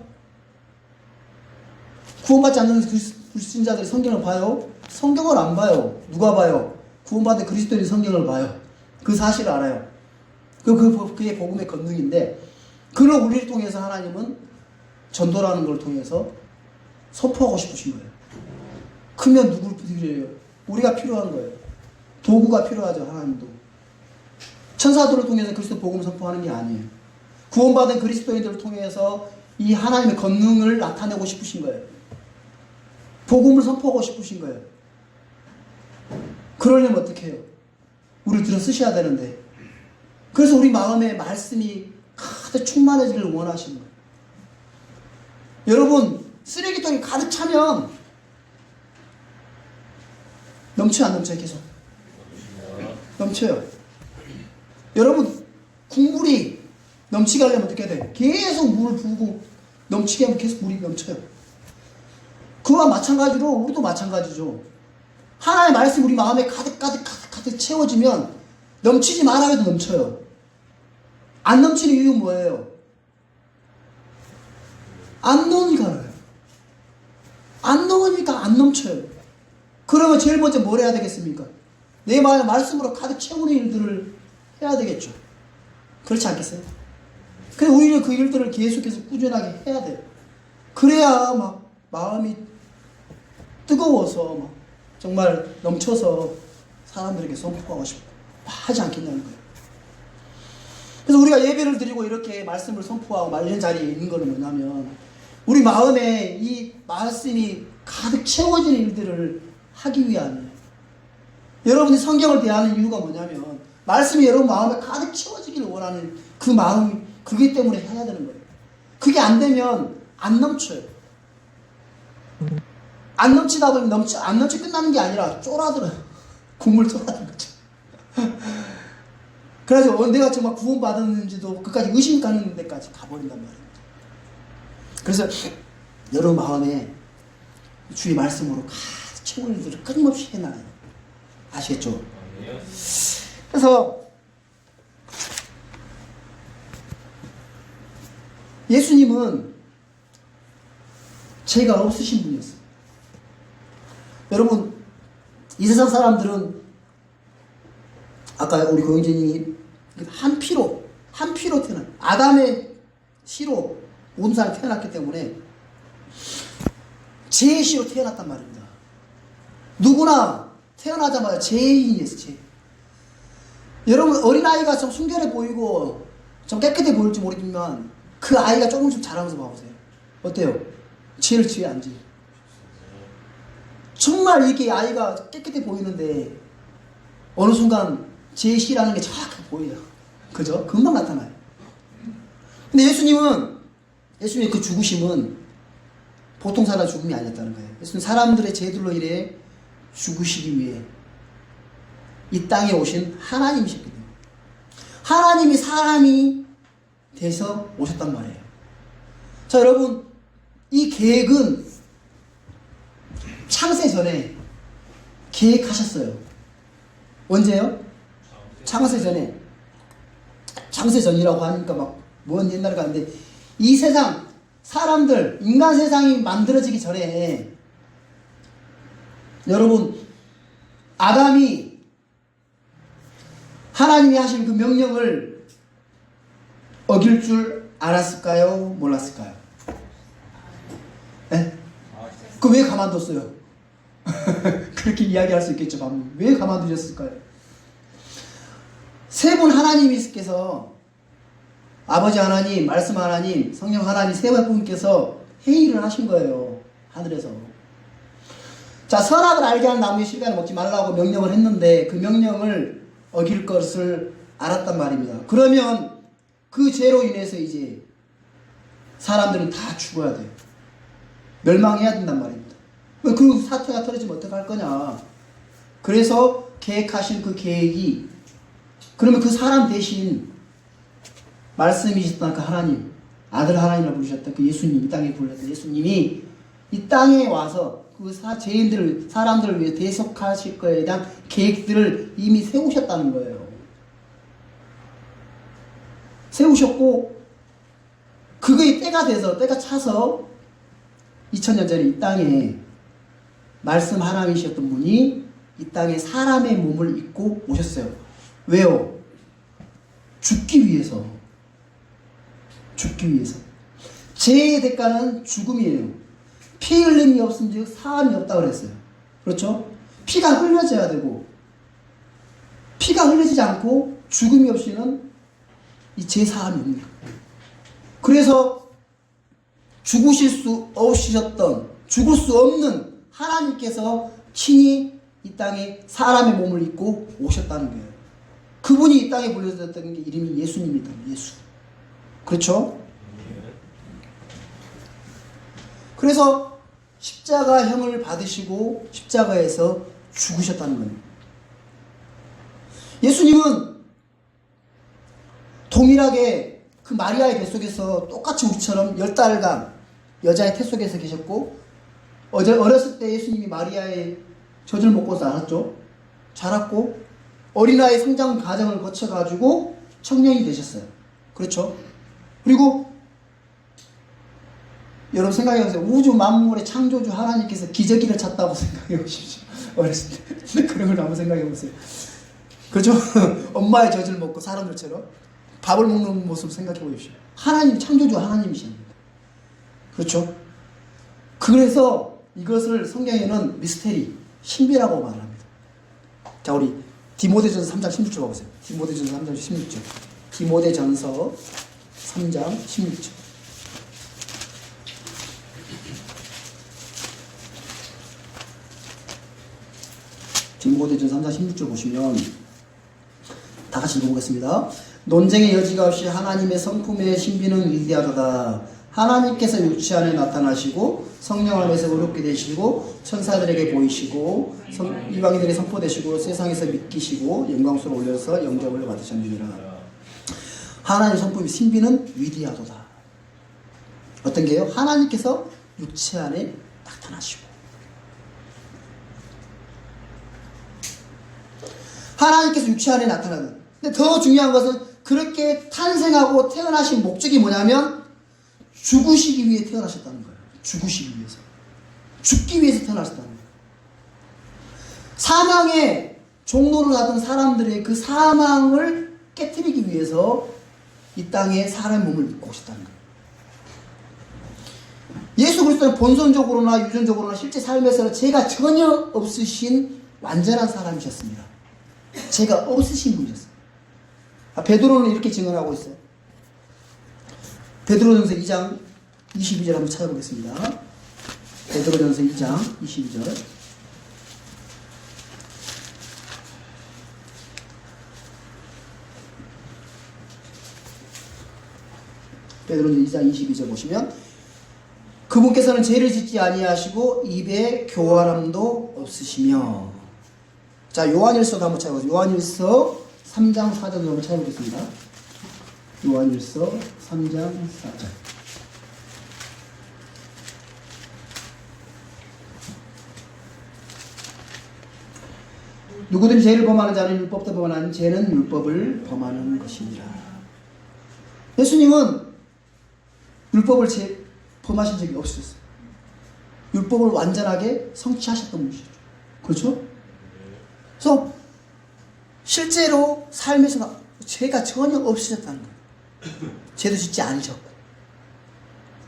구원받지 않는 불신자들이 성경을 봐요? 성경을 안 봐요. 누가 봐요? 구원받은 그리스도인 성경을 봐요. 그 사실을 알아요. 그게 복음의 권능인데, 그걸 우리를 통해서 하나님은 전도라는 걸 통해서 선포하고 싶으신 거예요. 크면 누굴 드려요? 우리가 필요한 거예요. 도구가 필요하죠, 하나님도. 천사들을 통해서 그리스도 복음을 선포하는 게 아니에요. 구원받은 그리스도인들을 통해서 이 하나님의 권능을 나타내고 싶으신 거예요. 복음을 선포하고 싶으신 거예요. 그러려면 어떻게 해요? 우리를 들어 쓰셔야 되는데. 그래서 우리 마음에 말씀이 가득 충만해지기를 원하시는 거예요. 여러분, 쓰레기통이 가득 차면 넘쳐요, 안 넘쳐요? 계속 넘쳐요. 여러분, 국물이 넘치게 하려면 어떻게 해야 돼요? 계속 물을 부고 넘치게 하면 계속 물이 넘쳐요. 그와 마찬가지로 우리도 마찬가지죠. 하나님의 말씀 우리 마음에 가득 채워지면 넘치지 말아 해도 넘쳐요. 안 넘치는 이유는 뭐예요? 안 넣으니까요. 안 넣으니까 안 넘쳐요. 그러면 제일 먼저 뭘 해야 되겠습니까? 내 마음에 말씀으로 가득 채우는 일들을 해야 되겠죠. 그렇지 않겠어요? 근데 우리는 그 일들을 계속해서 꾸준하게 해야 돼요. 그래야 막 마음이 뜨거워서 막 정말 넘쳐서 사람들에게 선포하고 싶고 하지 않겠냐는 거예요. 그래서 우리가 예배를 드리고 이렇게 말씀을 선포하고 말리는 자리에 있는 거는 뭐냐면 우리 마음에 이 말씀이 가득 채워지는 일들을 하기 위함이에요. 여러분이 성경을 대하는 이유가 뭐냐면 말씀이 여러분 마음에 가득 채워지기를 원하는 그 마음, 그게 때문에 해야 되는 거예요. 그게 안 되면 안 넘쳐요. 안 넘치다 보면 안 넘치 끝나는 게 아니라 쫄아들어요. 국물 쫄아드는 거죠. 그래서 내가 정말 구원받았는지도 끝까지 의심 가는 데까지 가버린단 말입니다. 그래서 여러분 마음에 주의 말씀으로 가득 채우는 일들을 끊임없이 해나가요. 아시겠죠? 그래서 예수님은 죄가 없으신 분이었어요. 여러분, 이 세상 사람들은 아까 우리 고영진이 한 피로 태어난 아담의 씨로 모든 사람이 태어났기 때문에 죄의 씨로 태어났단 말입니다. 누구나 태어나자마자 죄인이었어요. 죄. 여러분, 어린아이가 좀 순결해 보이고 좀 깨끗해 보일지 모르지만 그 아이가 조금씩 자라면서 봐보세요. 어때요? 죄를 지어야 안 지어요? 정말 이렇게 아이가 깨끗해 보이는데 어느 순간 죄의 씨라는 게 정확하게 보여요. 그죠? 금방 나타나요. 근데 예수님의 그 죽으심은 보통 사람 죽음이 아니었다는 거예요. 예수님 사람들의 죄들로 인해 죽으시기 위해 이 땅에 오신 하나님이셨거든요. 하나님이 사람이 돼서 오셨단 말이에요. 자, 여러분, 이 계획은 창세 전에 계획하셨어요. 언제요? 창세 전에. 창세 전이라고 하니까 막 먼 옛날에 가는데 이 세상 사람들 인간 세상이 만들어지기 전에 여러분 아담이 하나님이 하신 그 명령을 어길 줄 알았을까요? 몰랐을까요? 네? 그 왜 가만뒀어요? 그렇게 이야기할 수 있겠죠. 방금. 왜 가만두셨을까요? 세 분 하나님께서 아버지 하나님, 말씀 하나님, 성령 하나님 세 분께서 회의를 하신 거예요. 하늘에서. 자, 선악을 알게 하는 나무의 실과를 먹지 말라고 명령을 했는데 그 명령을 어길 것을 알았단 말입니다. 그러면 그 죄로 인해서 이제 사람들은 다 죽어야 돼요. 멸망해야 된단 말입니다. 그 사태가 터지면 어떡할 거냐. 그래서 계획하신 그 계획이 그러면 그 사람 대신 말씀이셨던 그 하나님, 아들 하나님을 부르셨던 그 예수님, 이 땅에 부르셨던 예수님이 이 땅에 와서 그 죄인들을, 사람들을 위해 대속하실 거에 대한 계획들을 이미 세우셨다는 거예요. 세우셨고, 그거의 때가 돼서, 때가 차서 2000년 전에 이 땅에 말씀 하나님이셨던 분이 이 땅에 사람의 몸을 입고 오셨어요. 왜요? 죽기 위해서. 죽기 위해서. 죄의 대가는 죽음이에요. 피 흘림이 없은즉 사함이 없다고 그랬어요. 그렇죠? 피가 흘려져야 되고, 피가 흘려지지 않고 죽음이 없이는 이 죄사함이 없습니다. 그래서 죽으실 수 없으셨던, 죽을 수 없는 하나님께서 친히 이 땅에 사람의 몸을 입고 오셨다는 거예요. 그분이 이 땅에 불려졌던 게 이름이 예수님이다. 예수. 그렇죠? 그래서 십자가형을 받으시고 십자가에서 죽으셨다는 거예요. 예수님은 동일하게 그 마리아의 뱃속에서 똑같이 우리처럼 10달간 여자의 태 속에서 계셨고, 어렸을 때 예수님이 마리아의 젖을 먹고 자랐죠. 자랐고 어린아이 성장 과정을 거쳐가지고 청년이 되셨어요. 그렇죠? 그리고 여러분 생각해보세요. 우주 만물의 창조주 하나님께서 기저귀를 찾다고 생각해보십시오. 어렸을 때 그런 걸 한번 생각해보세요. 그렇죠? 엄마의 젖을 먹고 사람들처럼 밥을 먹는 모습 생각해보십시오. 하나님, 창조주 하나님이십니다. 그렇죠? 그래서 이것을 성경에는 미스테리, 신비라고 말합니다. 자, 우리 디모데전서 3장 16절 봐보세요. 디모데전서 3장 16절. 디모데전서 3장 16절. 디모데전서 3장 16절 보시면 다 같이 읽어보겠습니다. 논쟁의 여지가 없이 하나님의 성품의 신비는 위대하도다. 하나님께서 육체 안에 나타나시고 성령 안에서 의롭게 되시고 천사들에게 보이시고 이방인에게 선포되시고 세상에서 믿기시고 영광스러워 올려서 영접을 받으셨느니라. 하나님의 성품의 신비는 위대하도다. 어떤 게요? 하나님께서 육체 안에 나타나시고, 하나님께서 육체 안에 나타나는. 근데 더 중요한 것은 그렇게 탄생하고 태어나신 목적이 뭐냐면 죽으시기 위해 태어나셨다는 거예요. 죽으시기 위해서. 죽기 위해서 태어나셨다는 거예요. 사망의 종로를 하던 사람들의 그 사망을 깨뜨리기 위해서 이 땅에 사람의 몸을 입고 오셨다는 거예요. 예수 그리스도는 본성적으로나 유전적으로나 실제 삶에서는 죄가 전혀 없으신 완전한 사람이셨습니다. 죄가 없으신 분이셨어요. 베드로는 이렇게 증언하고 있어요. 베드로전서 2장 22절 한번 찾아보겠습니다. 베드로전서 2장 22절. 베드로전서 2장 22절 보시면 그분께서는 죄를 짓지 아니하시고 입에 교활함도 없으시며. 자, 요한일서도 한번 찾아보세요. 요한일서 3장 4절 한번 찾아보겠습니다. 요한일서 3장 4절. 누구든지 죄를 범하는 자는 율법도 범하는 죄는 율법을 범하는 것이니라. 예수님은 율법을 범하신 적이 없으셨어요. 율법을 완전하게 성취하셨던 분이시죠. 그렇죠? 그래서 실제로 삶에서 죄가 전혀 없으셨다는 거예요. 죄도 짓지 않으셨고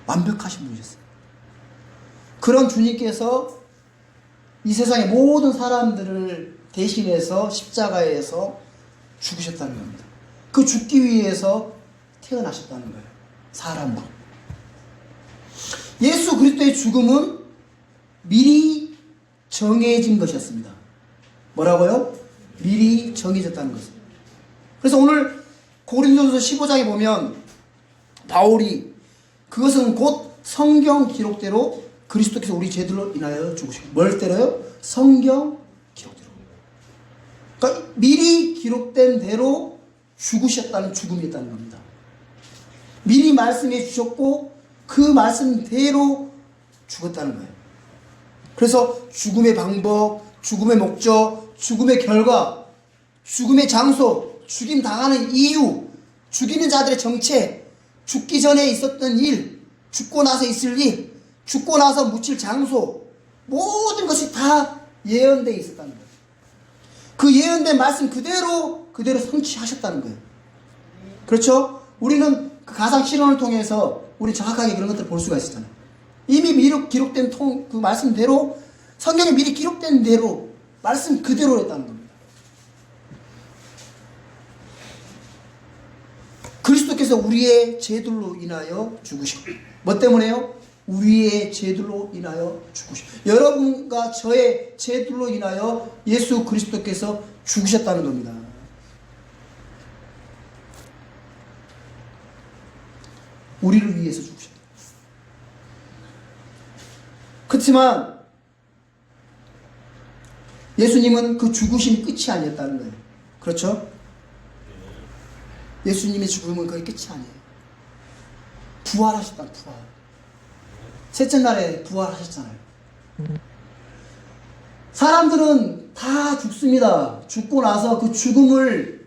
완벽하신 분이셨어요. 그런 주님께서 이 세상의 모든 사람들을 대신해서 십자가에서 죽으셨다는 겁니다. 그 죽기 위해서 태어나셨다는 거예요. 사람으로. 예수 그리스도의 죽음은 미리 정해진 것이었습니다. 뭐라고요? 미리 정해졌다는 것입니다. 그래서 오늘 고린도전서 15장에 보면 바울이 그것은 곧 성경 기록대로 그리스도께서 우리 죄들로 인하여 죽으시고, 뭘 때려요? 성경 기록대로. 그러니까 미리 기록된 대로 죽으셨다는 죽음이었다는 겁니다. 미리 말씀해 주셨고 그 말씀대로 죽었다는 거예요. 그래서 죽음의 방법, 죽음의 목적, 죽음의 결과, 죽음의 장소, 죽임 당하는 이유, 죽이는 자들의 정체, 죽기 전에 있었던 일, 죽고 나서 있을 일, 죽고 나서 묻힐 장소, 모든 것이 다 예언되어 있었다는 거예요. 그 예언된 말씀 그대로 성취하셨다는 거예요. 그렇죠? 우리는 그 가상 실험을 통해서 우리 정확하게 그런 것들을 볼 수가 있었잖아요. 이미 미리 기록된 그 말씀대로, 성경에 미리 기록된 대로 말씀 그대로 했다는 겁니다. 그리스도께서 우리의 죄들로 인하여 죽으시고, 뭐 때문에요? 우리의 죄들로 인하여 죽으시고, 여러분과 저의 죄들로 인하여 예수 그리스도께서 죽으셨다는 겁니다. 우리를 위해서 죽으셨다. 그렇지만 예수님은 그 죽으심이 끝이 아니었다는 거예요. 그렇죠? 예수님의 죽음은 그게 끝이 아니에요. 부활하셨다. 부활. 셋째 날에 부활하셨잖아요. 사람들은 다 죽습니다. 죽고 나서 그 죽음을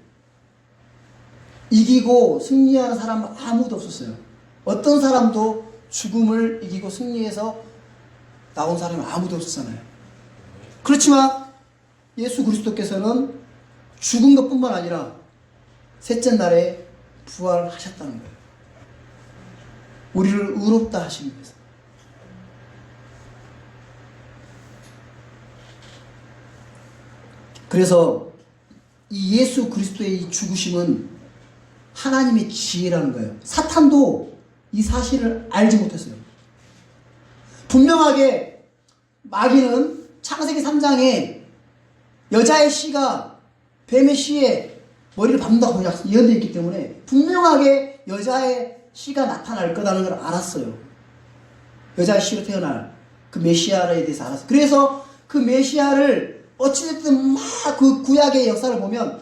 이기고 승리하는 사람은 아무도 없었어요. 어떤 사람도 죽음을 이기고 승리해서 나온 사람이 아무도 없었잖아요. 그렇지만 예수 그리스도께서는 죽은 것뿐만 아니라 셋째 날에 부활하셨다는 거예요. 우리를 의롭다 하시기 위해서. 그래서 이 예수 그리스도의 이 죽으심은 하나님의 지혜라는 거예요. 사탄도 이 사실을 알지 못했어요. 분명하게 마귀는 창세기 3장에 여자의 씨가 뱀의 씨에 머리를 밟는다고 예언되어 있기 때문에 분명하게 여자의 씨가 나타날 거라는 걸 알았어요. 여자의 씨로 태어날 그 메시아에 대해서 알았어요. 그래서 그 메시아를 어찌됐든 막 그 구약의 역사를 보면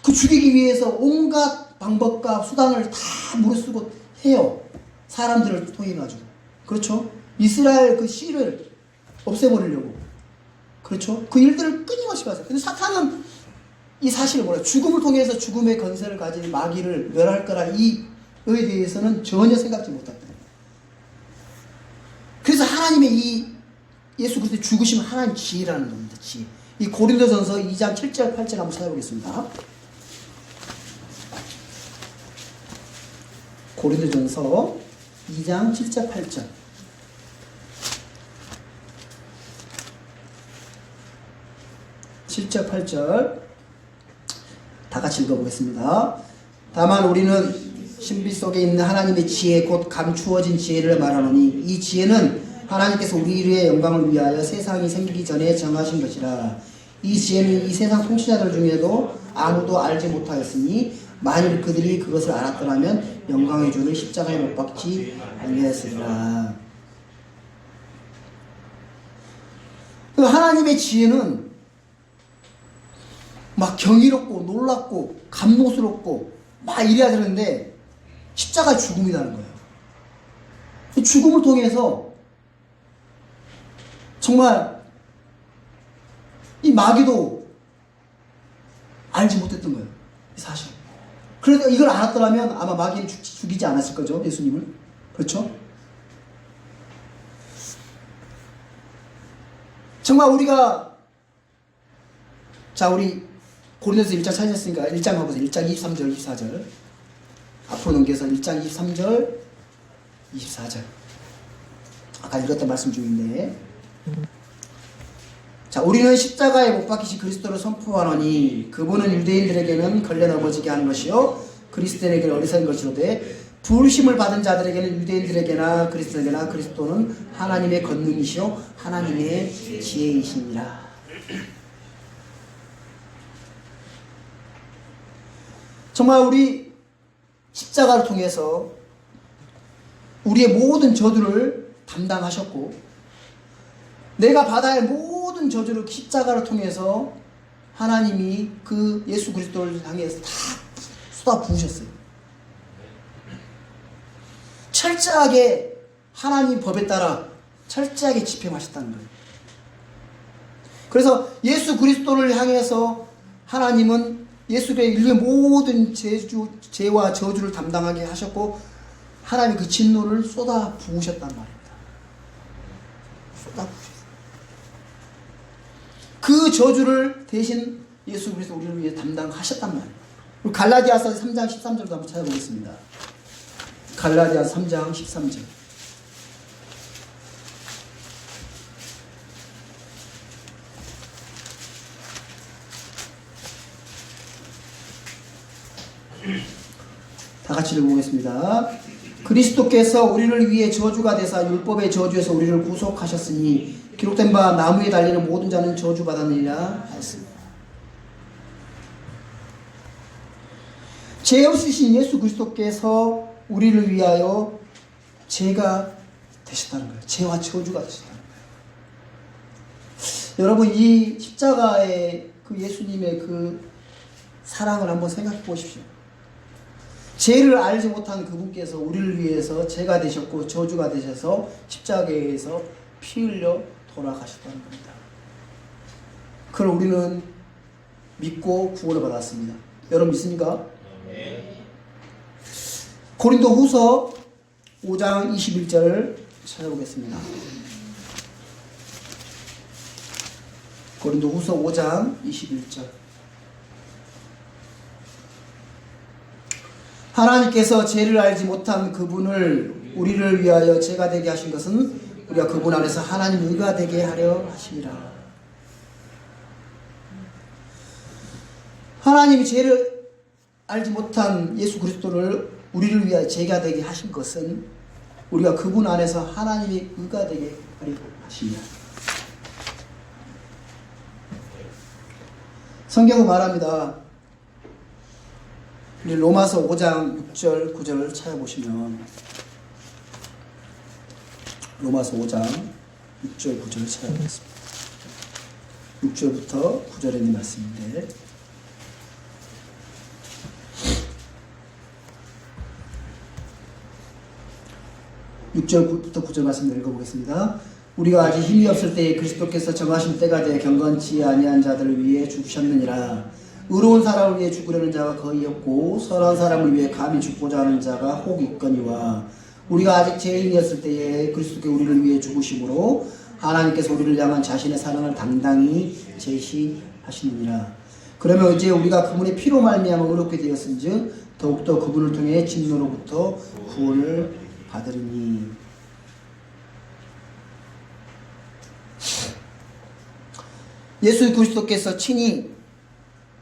그 죽이기 위해서 온갖 방법과 수단을 다 무릅쓰고 해요. 사람들을 통해 가지고. 그렇죠? 이스라엘 그 씨를 없애버리려고. 그렇죠? 그 일들을 끊임없이 봤어요. 근데 사탄은 이 사실을 몰라요. 죽음을 통해서 죽음의 권세를 가진 마귀를 멸할 거라 이에 대해서는 전혀 생각지 못했다. 그래서 하나님의 이 예수 그리스도의 죽으심은 하나님 지혜라는 겁니다. 지혜. 이 고린도전서 2장 7절 8절 한번 찾아보겠습니다. 고린도전서 2장 7절 8절. 7절 8절 다 같이 읽어보겠습니다. 다만 우리는 신비 속에 있는 하나님의 지혜 곧 감추어진 지혜를 말하노니 이 지혜는 하나님께서 우리의 영광을 위하여 세상이 생기기 전에 정하신 것이라. 이 지혜는 이 세상 통치자들 중에도 아무도 알지 못하였으니 만일 그들이 그것을 알았더라면 영광의 주를 십자가에 못 박지 아니하였으리라. 하나님의 지혜는 막 경이롭고 놀랍고 감동스럽고 막 이래야 되는데 십자가의 죽음이라는 거예요. 죽음을 통해서 정말 이 마귀도 알지 못했던 거예요. 사실. 그래서 이걸 알았더라면 아마 마귀는 죽이지 않았을 거죠. 예수님을. 그렇죠? 정말 우리가 자 우리 고린도서 1장 찾으셨으니까 1장 가보세요. 1장 23절 24절 앞으로 넘겨서 1장 23절 24절 아까 읽었던 말씀 중인데 자 우리는 십자가에 못 박히신 그리스도를 선포하노니 그분은 유대인들에게는 걸려 넘어지게 하는 것이요 그리스도인에게는 어리석은 것이로되 부르심을 받은 자들에게는 유대인들에게나 그리스도에게나 그리스도는 하나님의 권능이시요 하나님의 지혜이시니라. 정말 우리 십자가를 통해서 우리의 모든 저주를 담당하셨고 내가 받아야 할 모든 저주를 십자가를 통해서 하나님이 그 예수 그리스도를 향해서 다 쏟아 부으셨어요. 철저하게 하나님 법에 따라 철저하게 집행하셨다는 거예요. 그래서 예수 그리스도를 향해서 하나님은 예수의 인류의 모든 죄와 저주를 담당하게 하셨고 하나님이 그 진노를 쏟아 부으셨단 말입니다. 쏟아 부으셨어요. 그 저주를 대신 예수 그리스도 우리를 위해 담당하셨단 말이에요. 우리 갈라디아서 3장 13절도 한번 찾아보겠습니다. 갈라디아 3장 13절. 다 같이 읽어보겠습니다. 그리스도께서 우리를 위해 저주가 되사 율법의 저주에서 우리를 구속하셨으니 기록된 바 나무에 달리는 모든 자는 저주받았느니라 하였습니다. 죄 없으신 예수 그리스도께서 우리를 위하여 죄가 되셨다는 거예요. 죄와 저주가 되셨다는 거예요. 여러분, 이 십자가의 그 예수님의 그 사랑을 한번 생각해 보십시오. 죄를 알지 못한 그분께서 우리를 위해서 죄가 되셨고 저주가 되셔서 십자가에서 피 흘려 돌아가셨다는 겁니다. 그걸 우리는 믿고 구원을 받았습니다. 여러분 믿습니까? 고린도 후서 5장 21절을 찾아보겠습니다. 고린도 후서 5장 21절. 하나님께서 죄를 알지 못한 그분을 우리를 위하여 죄가 되게 하신 것은 우리가 그분 안에서 하나님 의가 되게 하려 하심이라. 하나님이 죄를 알지 못한 예수 그리스도를 우리를 위하여 죄가 되게 하신 것은 우리가 그분 안에서 하나님의 의가 되게 하려 하심이라. 성경은 말합니다. 로마서 5장 6절 9절을 찾아보시면 로마서 5장 6절 9절을 찾아보겠습니다. 6절부터 9절에 있는 말씀인데, 육 6절부터 9절 말씀을 읽어보겠습니다. 우리가 아직 힘이 없을 때에 그리스도께서 정하신 때가 되어 경건치 아니한 자들을 위해 죽으셨느니라. 의로운 사람을 위해 죽으려는 자가 거의 없고 선한 사람을 위해 감히 죽고자 하는 자가 혹 있거니와, 우리가 아직 죄인이었을 때에 그리스도께 우리를 위해 죽으심으로 하나님께서 우리를 향한 자신의 사랑을 당당히 제시하시느니라. 그러면 이제 우리가 그분의 피로 말미암아 의롭게 되었은즉 더욱더 그분을 통해 진노로부터 구원을 받으리니. 예수 그리스도께서 친히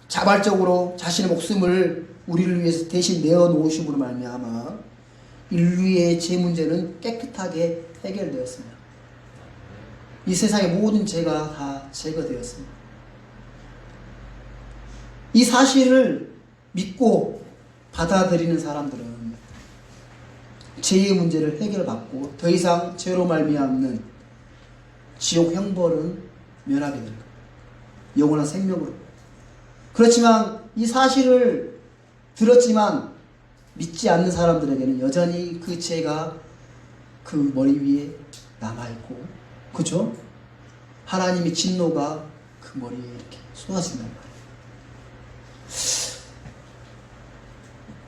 자발적으로 자신의 목숨을 우리를 위해서 대신 내어놓으심으로 말미암아 인류의 죄 문제는 깨끗하게 해결되었습니다. 이 세상의 모든 죄가 다 제거되었습니다. 이 사실을 믿고 받아들이는 사람들은 죄의 문제를 해결받고 더 이상 죄로 말미암는 지옥 형벌은 면하게 될 겁니다. 영원한 생명으로. 그렇지만 이 사실을 들었지만 믿지 않는 사람들에게는 여전히 그 죄가 그 머리 위에 남아있고, 그죠? 하나님의 진노가 그 머리에 이렇게 쏟아진단 말이에요.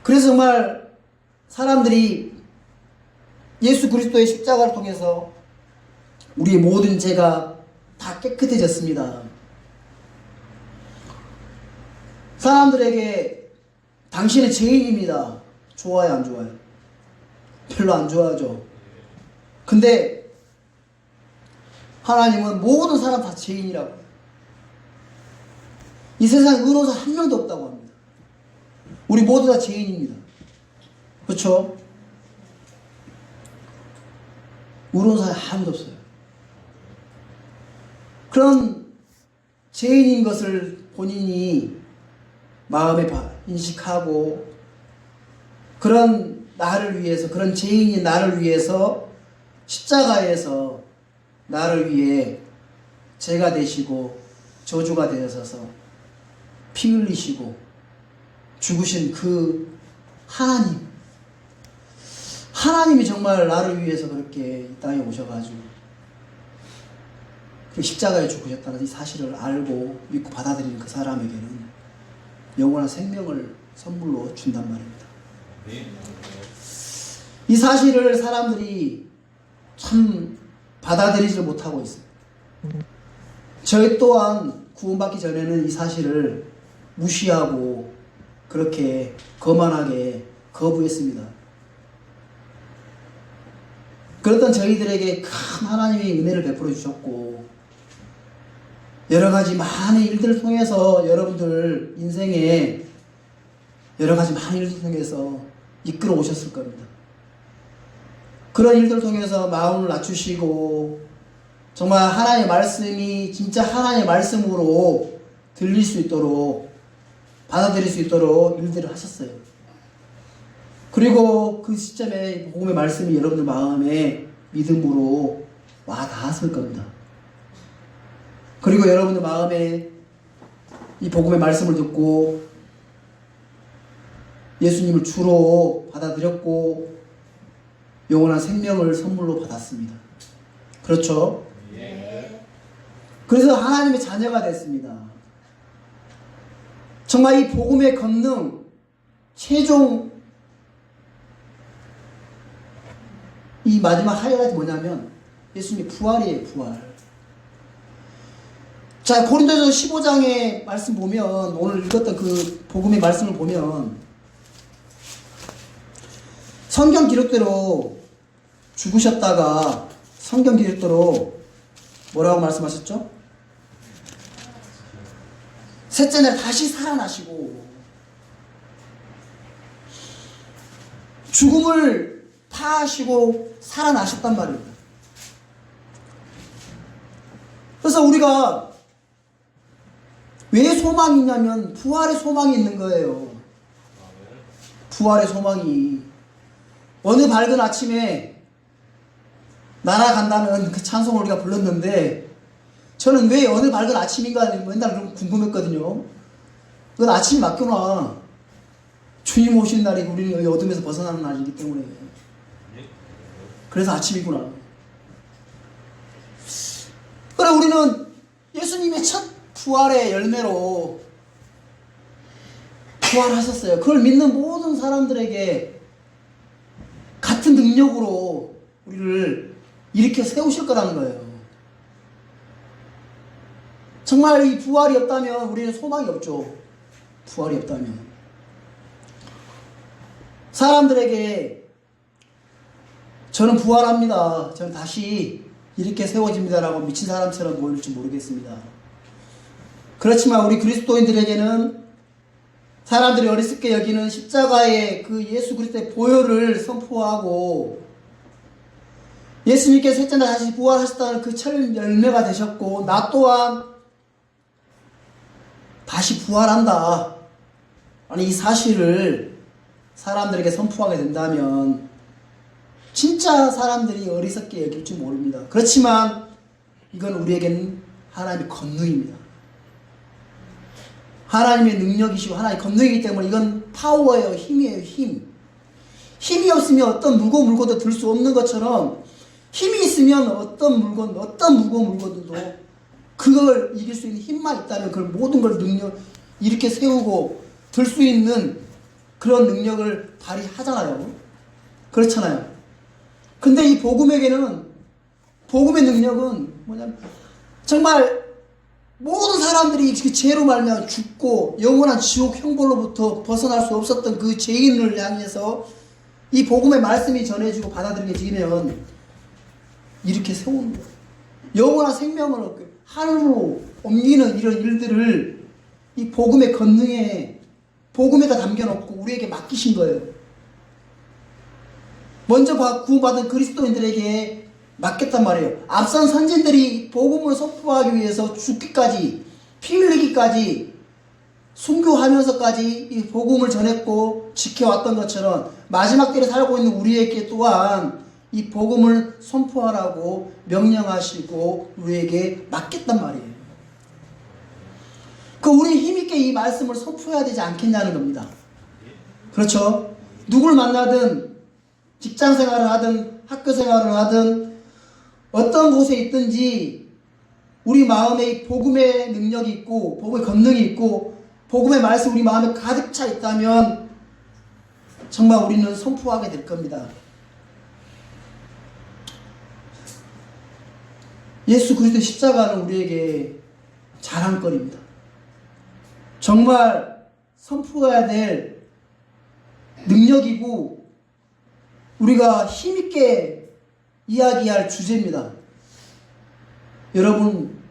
그래서 정말 사람들이 예수 그리스도의 십자가를 통해서 우리의 모든 죄가 다 깨끗해졌습니다. 사람들에게 당신은 죄인입니다. 좋아요, 안 좋아요? 별로 안 좋아하죠. 근데 하나님은 모든 사람 다 죄인이라고 해요. 이 세상에 의로운 사람 한 명도 없다고 합니다. 우리 모두 다 죄인입니다. 그렇죠? 의로운 사람 아무도 없어요. 그런 죄인인 것을 본인이 마음에 인식하고 그런 나를 위해서, 그런 죄인인 나를 위해서 십자가에서 나를 위해 죄가 되시고 저주가 되어서 피 흘리시고 죽으신 그 하나님이 정말 나를 위해서 그렇게 이 땅에 오셔가지고 그 십자가에 죽으셨다는 이 사실을 알고 믿고 받아들이는 그 사람에게는 영원한 생명을 선물로 준단 말입니다. 이 사실을 사람들이 참 받아들이지 못하고 있어요. 저희 또한 구원받기 전에는 이 사실을 무시하고 그렇게 거만하게 거부했습니다. 그랬던 저희들에게 큰 하나님의 은혜를 베풀어 주셨고 여러 가지 많은 일들을 통해서 여러분들 인생에 여러 가지 많은 일들을 통해서 이끌어 오셨을 겁니다. 그런 일들을 통해서 마음을 낮추시고 정말 하나님의 말씀이 진짜 하나님의 말씀으로 들릴 수 있도록 받아들일 수 있도록 일들을 하셨어요. 그리고 그 시점에 복음의 말씀이 여러분들 마음에 믿음으로 와 닿았을 겁니다. 그리고 여러분들 마음에 이 복음의 말씀을 듣고 예수님을 주로 받아들였고 영원한 생명을 선물로 받았습니다. 그렇죠? 네. 그래서 하나님의 자녀가 됐습니다. 정말 이 복음의 권능 최종 이 마지막 하이라이트 뭐냐면 예수님의 부활이에요. 부활. 자, 고린도서 15장의 말씀 보면 오늘 읽었던 그 복음의 말씀을 보면 성경 기록대로 죽으셨다가 성경 기록대로 뭐라고 말씀하셨죠? 셋째 날 다시 살아나시고 죽음을 파하시고 살아나셨단 말입니다. 그래서 우리가 왜 소망이 있냐면 부활의 소망이 있는 거예요. 부활의 소망이. 어느 밝은 아침에 날아간다는 그 찬송을 우리가 불렀는데 저는 왜 어느 밝은 아침인가 맨날 좀 궁금했거든요. 그건 아침이 맞구나. 주님 오신 날이 우리는 어둠에서 벗어나는 날이기 때문에. 그래서 아침이구나. 그래 우리는 예수님의 첫 부활의 열매로 부활하셨어요. 그걸 믿는 모든 사람들에게 같은 능력으로 우리를 일으켜 세우실 거라는 거예요. 정말 이 부활이 없다면 우리는 소망이 없죠. 부활이 없다면. 사람들에게 저는 부활합니다. 저는 다시 이렇게 세워집니다라고 미친 사람처럼 보일지 모르겠습니다. 그렇지만 우리 그리스도인들에게는 사람들이 어리석게 여기는 십자가의 그 예수 그리스도의 보혈을 선포하고 예수님께서 셋째 날 다시 부활하셨다는 그 첫 열매가 되셨고 나 또한 다시 부활한다. 아니 이 사실을 사람들에게 선포하게 된다면 진짜 사람들이 어리석게 여길지 모릅니다. 그렇지만 이건 우리에게는 하나님의 권능입니다. 하나님의 능력이시고 하나님의 권능이기 때문에 이건 파워예요. 힘이에요. 힘. 힘이 없으면 어떤 무거운 물건도 들 수 없는 것처럼 힘이 있으면 어떤 물건, 어떤 무거운 물건도 그걸 이길 수 있는 힘만 있다면 그걸 모든 걸 이렇게 세우고 들 수 있는 그런 능력을 발휘하잖아요. 그렇잖아요. 근데 이 복음에게는 복음의 능력은 뭐냐면 정말 모든 사람들이 그 죄로 말미암아 죽고 영원한 지옥 형벌로부터 벗어날 수 없었던 그 죄인을 향해서 이 복음의 말씀이 전해지고 받아들여지면 이렇게 세우는 거예요. 영원한 생명을 얻고 하늘로 옮기는 이런 일들을 이 복음의 권능에 복음에다 담겨놓고 우리에게 맡기신 거예요. 먼저 구원받은 그리스도인들에게 맡겼단 말이에요. 앞선 선진들이 복음을 선포하기 위해서 죽기까지 피 흘리기까지 순교하면서까지 이 복음을 전했고 지켜왔던 것처럼 마지막 때를 살고 있는 우리에게 또한 이 복음을 선포하라고 명령하시고 우리에게 맡겼단 말이에요. 우리 힘있게 이 말씀을 선포해야 되지 않겠냐는 겁니다. 그렇죠? 누굴 만나든 직장 생활을 하든 학교 생활을 하든 어떤 곳에 있든지 우리 마음에 이 복음의 능력이 있고 복음의 권능이 있고 복음의 말씀 우리 마음에 가득 차 있다면 정말 우리는 선포하게 될 겁니다. 예수 그리스도의 십자가는 우리에게 자랑거리입니다. 정말 선포해야 될 능력이고 우리가 힘있게 이야기할 주제입니다. 여러분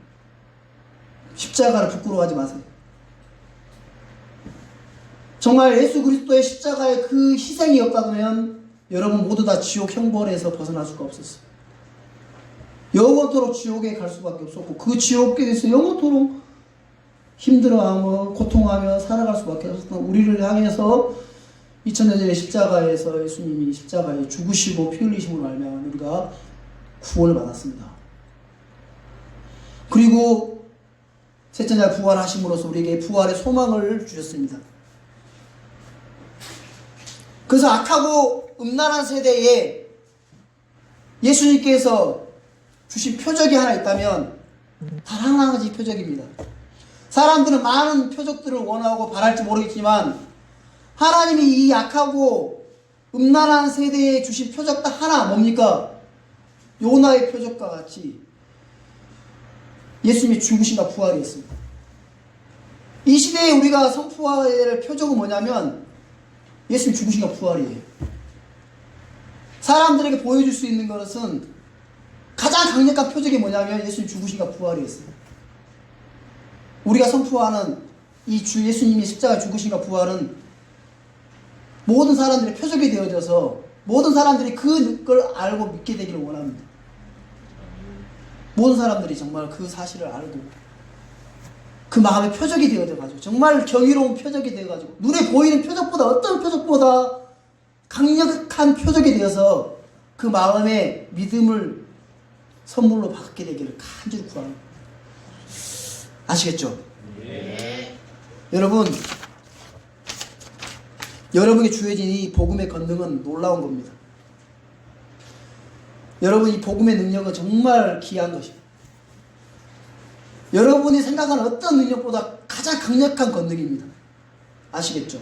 십자가를 부끄러워하지 마세요. 정말 예수 그리스도의 십자가의 그 희생이 없다면 여러분 모두 다 지옥 형벌에서 벗어날 수가 없었어요. 영원토록 지옥에 갈 수밖에 없었고 그 지옥에서 영원토록 힘들어하며 고통하며 살아갈 수밖에 없었던 우리를 향해서 2000년 전에 십자가에서 예수님이 십자가에 죽으시고 피 흘리심으로 말미암아 우리가 구원을 받았습니다. 그리고 셋째 날 부활하심으로써 우리에게 부활의 소망을 주셨습니다. 그래서 악하고 음란한 세대에 예수님께서 주신 표적이 하나 있다면 단 한 가지 표적입니다. 사람들은 많은 표적들을 원하고 바랄지 모르겠지만 하나님이 이 악하고 음란한 세대에 주신 표적 딱 하나 뭡니까? 요나의 표적과 같이 예수님이 죽으신가 부활이었습니다. 이 시대에 우리가 선포해야 될 표적은 뭐냐면 예수님 죽으신가 부활이에요. 사람들에게 보여줄 수 있는 것은 가장 강력한 표적이 뭐냐면 예수님 죽으신가 부활이었어요. 우리가 선포하는 이 주 예수님이 십자가 죽으신가 부활은 모든 사람들의 표적이 되어져서 모든 사람들이 그걸 알고 믿게 되기를 원합니다. 모든 사람들이 정말 그 사실을 알고 그 마음의 표적이 되어져가지고 정말 경이로운 표적이 되어가지고 눈에 보이는 표적보다 어떤 표적보다 강력한 표적이 되어서 그 마음의 믿음을 선물로 받게 되기를 간절히 구합니다. 아시겠죠? 네. 여러분에게 주어진 이 복음의 권능은 놀라운 겁니다. 여러분 이 복음의 능력은 정말 귀한 것입니다. 여러분이 생각하는 어떤 능력보다 가장 강력한 권능입니다. 아시겠죠?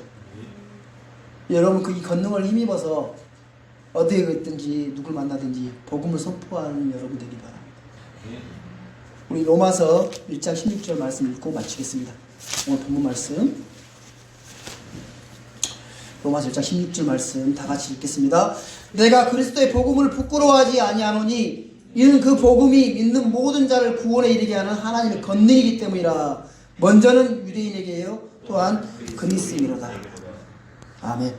여러분 그 이 권능을 힘입어서 어디에 있든지 누굴 만나든지 복음을 선포하는 여러분 되기 바랍니다. 우리 로마서 1장 16절 말씀 읽고 마치겠습니다. 오늘 본문 말씀 로마서 1장 16절 말씀 다 같이 읽겠습니다. 내가 그리스도의 복음을 부끄러워하지 아니하노니 이는 그 복음이 믿는 모든 자를 구원에 이르게 하는 하나님의 권능이기 때문이라. 먼저는 유대인에게요 또한 그리스인이로다. 아멘.